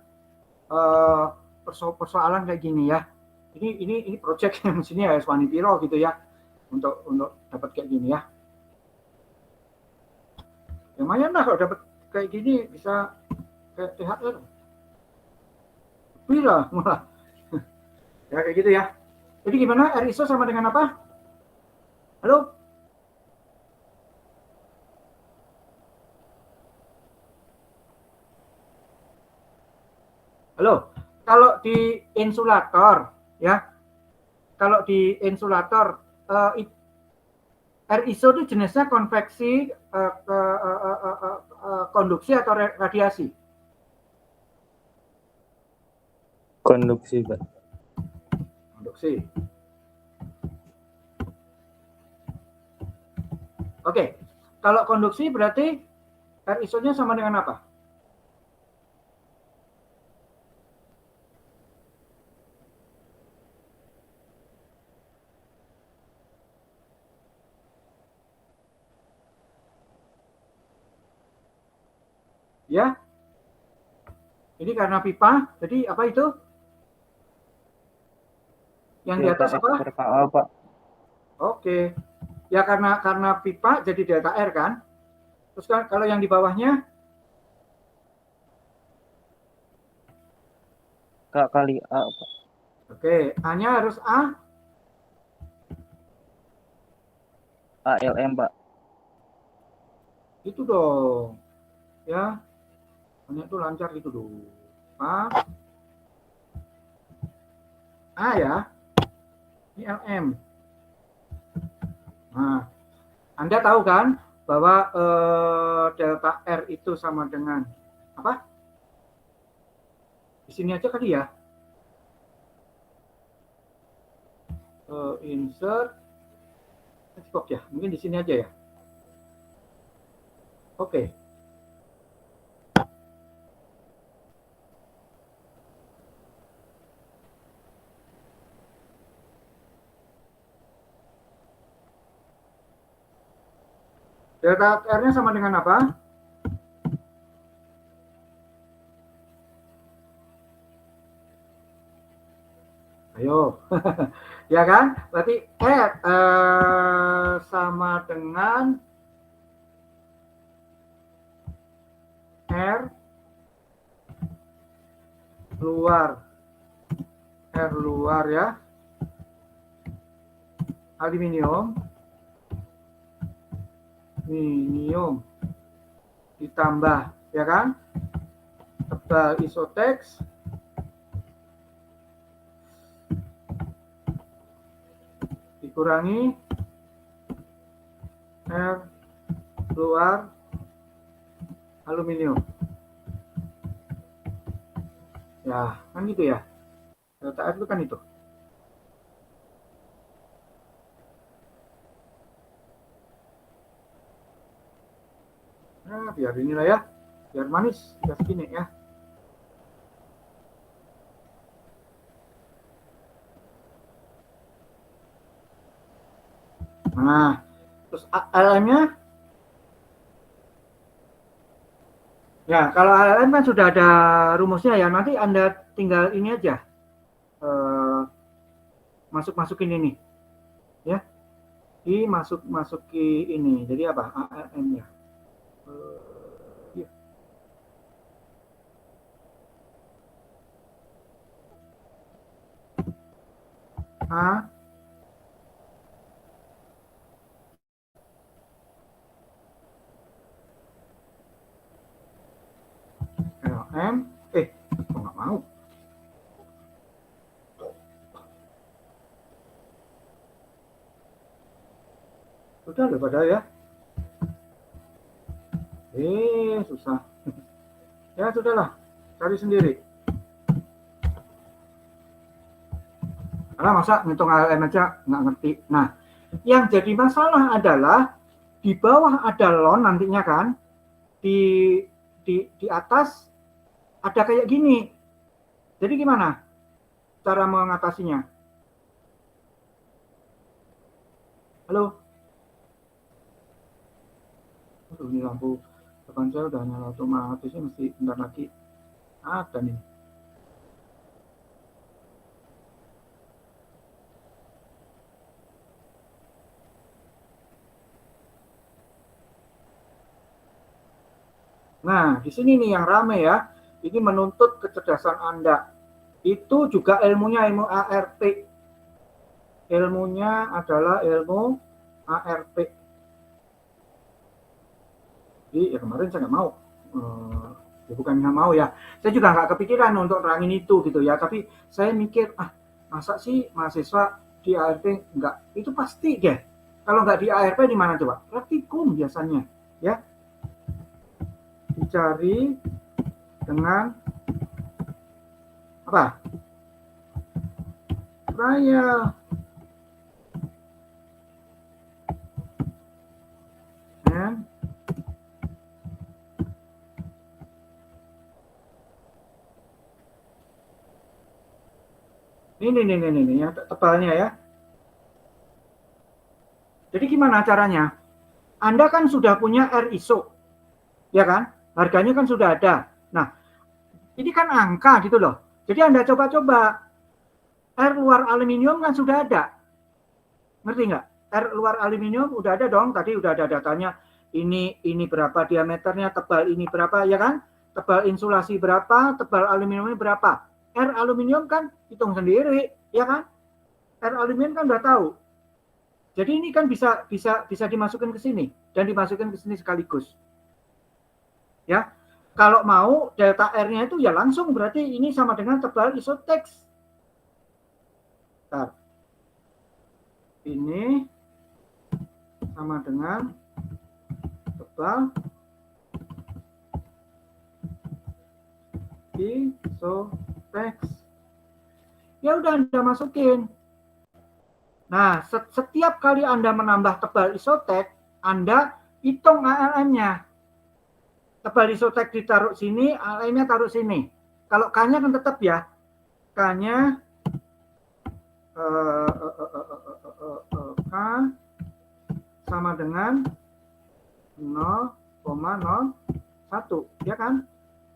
persoalan kayak gini ya. Ini project yang mestinya ya Swani Piro gitu ya. Untuk dapat kayak gini ya. Lumayan lah kalau dapat kayak gini bisa kayak THR. Bila malah. Ya kayak gitu ya. Jadi gimana R ISO sama dengan apa? Halo? Halo? Kalau di insulator ya. Kalau di insulator R ISO itu jenisnya konveksi, konduksi atau radiasi? Konduksi, Pak. Konduksi. Oke. Kalau konduksi berarti R ISO-nya sama dengan apa? Ya, ini karena pipa, jadi apa itu? Yang di atas apa? KO, Pak. Oke, Ya karena pipa jadi delta R kan. Terus kan kalau yang di bawahnya K kali A, Pak. oke, A-nya harus ALM, Pak. itu dong. Ya. A-nya itu lancar gitu dong. A ya. Ini LM. Nah, Anda tahu kan bahwa delta R itu sama dengan apa? Di sini aja kali ya. Insert. Cukup ya, mungkin di sini aja ya. Oke. Delta R-nya sama dengan apa? Ayo. Ya kan? Berarti R sama dengan R luar ya. Aluminium ditambah ya kan, tebal isotex dikurangi R luar aluminium ya kan gitu ya. Delta R itu kan itu. Nah, biar inilah ya, biar manis, biar segini ya. Nah, terus ALM-nya, ya kalau ALM kan sudah ada rumusnya ya, nanti Anda tinggal ini aja, masukin ini, ya, masuki ini, jadi apa, ALM-nya. A LM kok nggak mau. Sudah loh padahal ya. Susah. Ya sudahlah, cari sendiri. Karena masa ngitung ALM aja nggak ngerti. Nah, yang jadi masalah adalah di bawah ada lon nantinya kan, di atas ada kayak gini. Jadi gimana cara mengatasinya? Halo? Aduh, ini lampu depan saya udah nyala otomatis, mesti bentar lagi ada nih. Nah, di sini nih yang rame ya. Ini menuntut kecerdasan Anda. Itu juga ilmunya ilmu ART. Ilmunya adalah ilmu ART. Jadi ya kemarin saya nggak mau. Ya bukan nggak mau ya. Saya juga nggak kepikiran untuk terangin itu gitu ya. Tapi saya mikir, masa sih mahasiswa di ART nggak? Itu pasti deh. Kalau nggak di ART di mana coba? Praktikum biasanya, ya. Dicari dengan apa? Trial and ini yang tebalnya ya. Jadi gimana caranya? Anda kan sudah punya R ISO, ya kan? Harganya kan sudah ada. Nah, ini kan angka gitu loh. Jadi Anda coba-coba. R luar aluminium kan sudah ada. Ngerti nggak? R luar aluminium udah ada dong, tadi udah ada datanya. Ini berapa diameternya, tebal ini berapa, ya kan? Tebal insulasi berapa, tebal aluminiumnya berapa. R aluminium kan hitung sendiri, ya kan? R aluminium kan udah tahu. Jadi ini kan bisa dimasukkan ke sini dan dimasukkan ke sini sekaligus. Ya. Kalau mau delta R-nya itu ya langsung berarti ini sama dengan tebal isotex. Bentar. Ini sama dengan tebal isotex. Ya udah Anda masukin. Nah, setiap kali Anda menambah tebal isotex, Anda hitung ALM-nya. Tebal isotex ditaruh sini, ALM-nya taruh sini. Kalau K-nya kan tetap ya. K-nya K sama dengan 0,01, ya kan?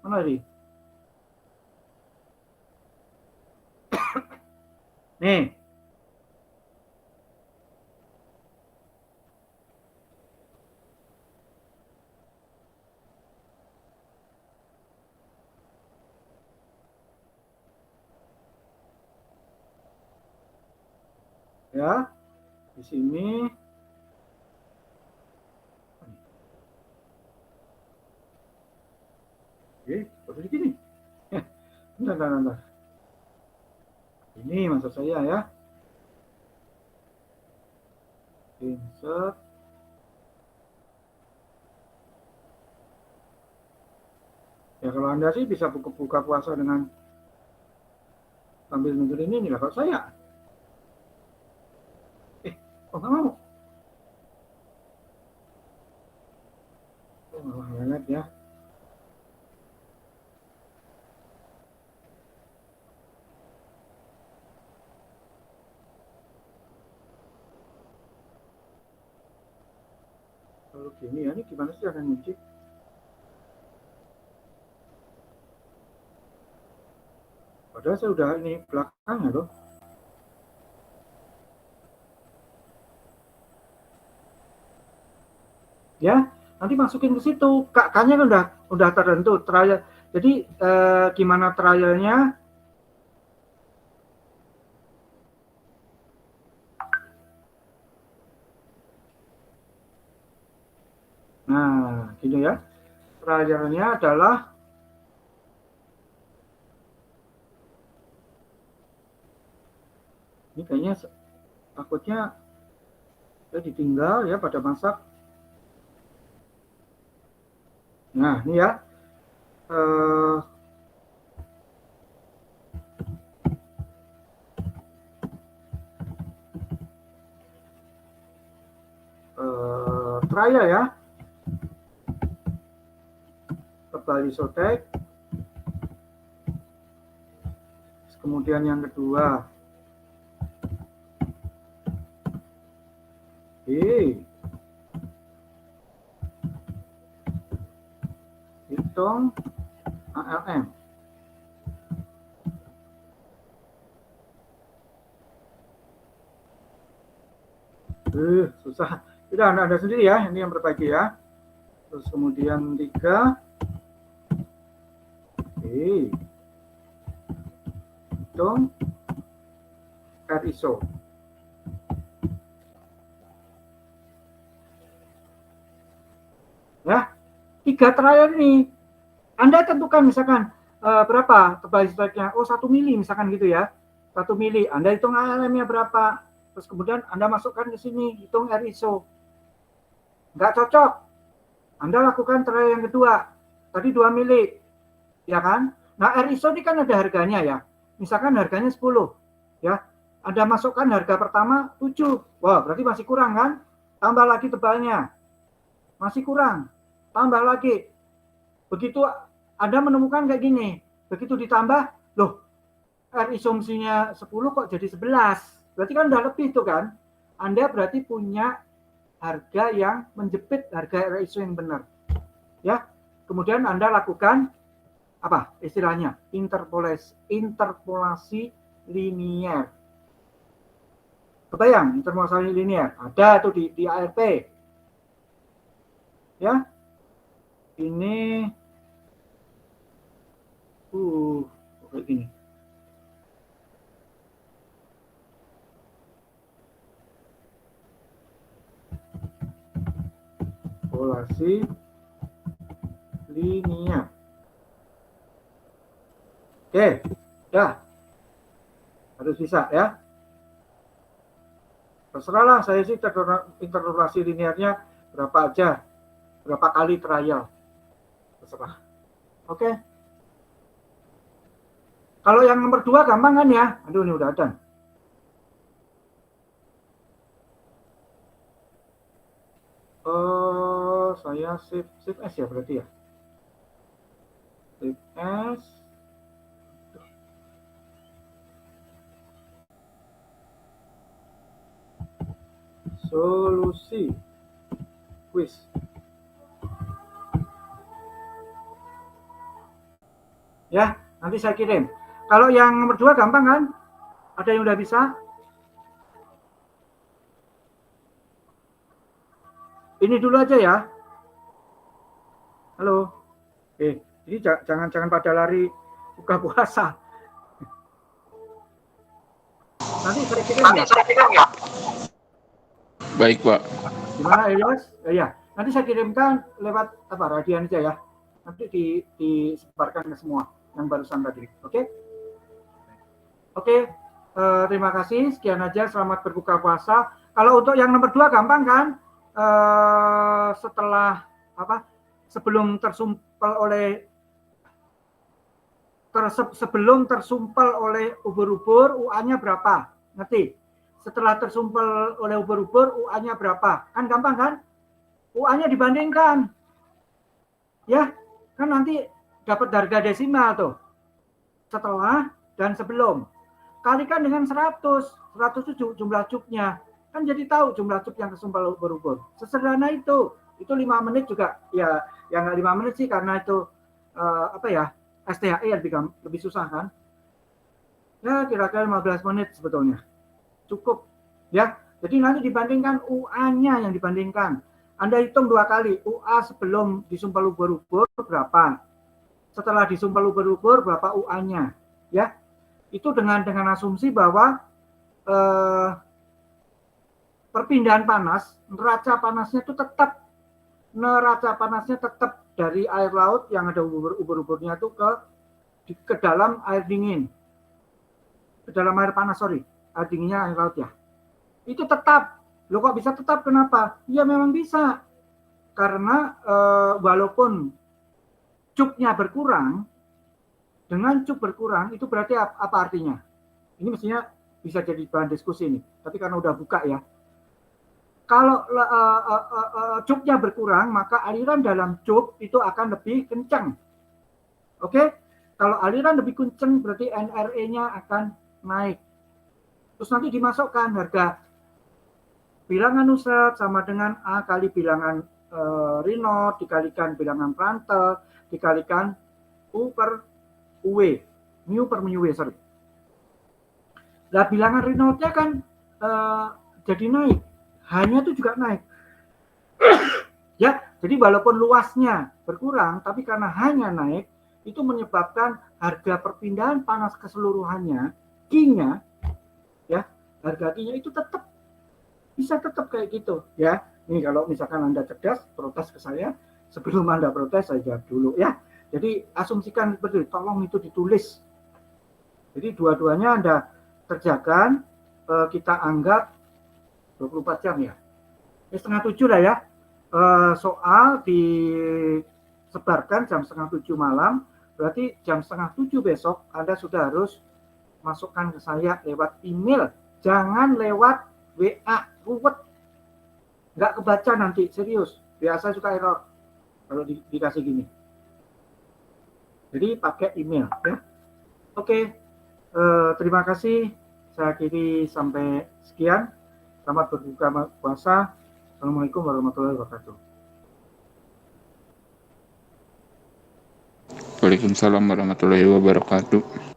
Mana tadi? Nih. Ya, di sini oke, baru di sini. Bentar. Ini maksud saya ya. Insert. Ya kalau Anda sih bisa buka puasa dengan sambil nungguin ini lah kalau saya. Oh nggak mau. Oh malah banget ya. Kalau gini ya, ini gimana sih akan nyuci? Padahal saya udah ini belakangnya loh. Ya, nanti masukin ke situ. K-nya kan udah tertentu trial. Jadi gimana trialnya? Nah, gitu ya. Trialnya adalah ini kayaknya takutnya ditinggal ya pada masak. Nah, ini ya. Trial ya. Tebal isotex. Kemudian yang kedua. Hitung ALM. Susah. Sudah Anda sendiri ya, ini yang perbaiki ya. Terus kemudian 3. Hitung R ISO. Ya, 3 trial ini. Anda tentukan misalkan berapa tebal isoteknya. Oh 1 mili misalkan gitu ya. 1 mili. Anda hitung ALM-nya berapa. Terus kemudian Anda masukkan ke sini, hitung R ISO. Nggak cocok. Anda lakukan trial yang kedua. Tadi 2 mili. Ya kan? Nah R ISO ini kan ada harganya ya. Misalkan harganya 10. Ya. Anda masukkan harga pertama 7. Wah berarti masih kurang kan? Tambah lagi tebalnya. Masih kurang. Tambah lagi. Begitu Anda menemukan kayak gini. Begitu ditambah, loh R ISO-nya 10 kok jadi 11. Berarti kan udah lebih tuh kan. Anda berarti punya harga yang menjepit harga R ISO yang benar. Ya. Kemudian Anda lakukan apa istilahnya? Interpolasi linier. Kebayang intermolari linear? Ada tuh di ARP. Ya. Ini kayak gini. Populasi linear. Oke, ya. Harus bisa ya. Terserahlah, saya sih interpolasi linearnya berapa aja, berapa kali trial. Terserah. Oke. Kalau yang nomor 2 gampang kan ya? Aduh, ini udah ada. Saya save as ya berarti ya. Save as. Solusi quiz. Ya, nanti saya kirim. Kalau yang nomor 2 gampang kan? Ada yang udah bisa? Ini dulu aja ya. Halo. Jadi jangan pada lari buka puasa. Nanti saya kirim ya. Baik, Pak. Gimana Elias? Ya, nanti saya kirimkan lewat Radian aja ya. Nanti disebarkan ke semua yang barusan tadi. Oke? Oke. Terima kasih. Sekian aja. Selamat berbuka puasa. Kalau untuk yang nomor 2 gampang kan? Setelah sebelum tersumpal oleh ubur-ubur, UA-nya berapa? Ngerti? Setelah tersumpal oleh ubur-ubur, UA-nya berapa? Kan gampang kan? UA-nya dibandingkan. Ya, kan nanti dapat harga desimal tuh. Setelah dan sebelum. Kalikan dengan 100. 100 itu jumlah cupnya. Kan jadi tahu jumlah cup yang tersumpal ubur-ubur. Sesederhana itu. Itu 5 menit juga. Ya nggak 5 menit sih karena itu STHE lebih susah kan. Ya kira-kira 15 menit sebetulnya. Cukup ya. Jadi nanti dibandingkan UA-nya yang dibandingkan. Anda hitung 2 kali. UA sebelum disumpal ubur-ubur berapa? Setelah disumpal ubur-ubur berapa UA-nya? Ya. Itu dengan asumsi bahwa perpindahan panas, neraca panasnya tetap dari air laut yang ada ubur-uburnya itu ke dalam air dingin. Ke dalam air panas, air dinginnya air laut ya. Itu tetap. Loh kok bisa tetap? Kenapa? Ya memang bisa. Karena walaupun cupnya berkurang, dengan cup berkurang itu berarti apa artinya? Ini mestinya bisa jadi bahan diskusi ini. Tapi karena udah buka ya. Kalau cupnya berkurang, maka aliran dalam cup itu akan lebih kencang. Oke? Kalau aliran lebih kencang berarti NRE-nya akan naik. Terus nanti dimasukkan harga bilangan Nusrat sama dengan A kali bilangan Renault dikalikan bilangan Prandtl dikalikan U per UW. Mu per mu W, Nah, bilangan Renault-nya kan jadi naik. Hanya itu juga naik. Ya, jadi walaupun luasnya berkurang, tapi karena hanya naik, itu menyebabkan harga perpindahan panas keseluruhannya, Q-nya, ya, harga Q-nya itu bisa tetap kayak gitu, ya. Nih kalau misalkan Anda cerdas, protes ke saya. Sebelum Anda protes, saya jawab dulu, ya. Jadi asumsikan seperti itu, tolong itu ditulis. Jadi dua-duanya Anda kerjakan, kita anggap 24 jam ya. 6:30 lah ya. Soal disebarkan jam 6:30 malam, berarti jam 6:30 besok Anda sudah harus masukkan ke saya lewat email. Jangan lewat WA, ruwet. Nggak kebaca nanti, serius. Biasa suka error kalau dikasih gini. Jadi pakai email ya. Oke, terima kasih. Saya akhiri sampai sekian. Selamat berbuka puasa. Assalamualaikum warahmatullahi wabarakatuh. Waalaikumsalam warahmatullahi wabarakatuh.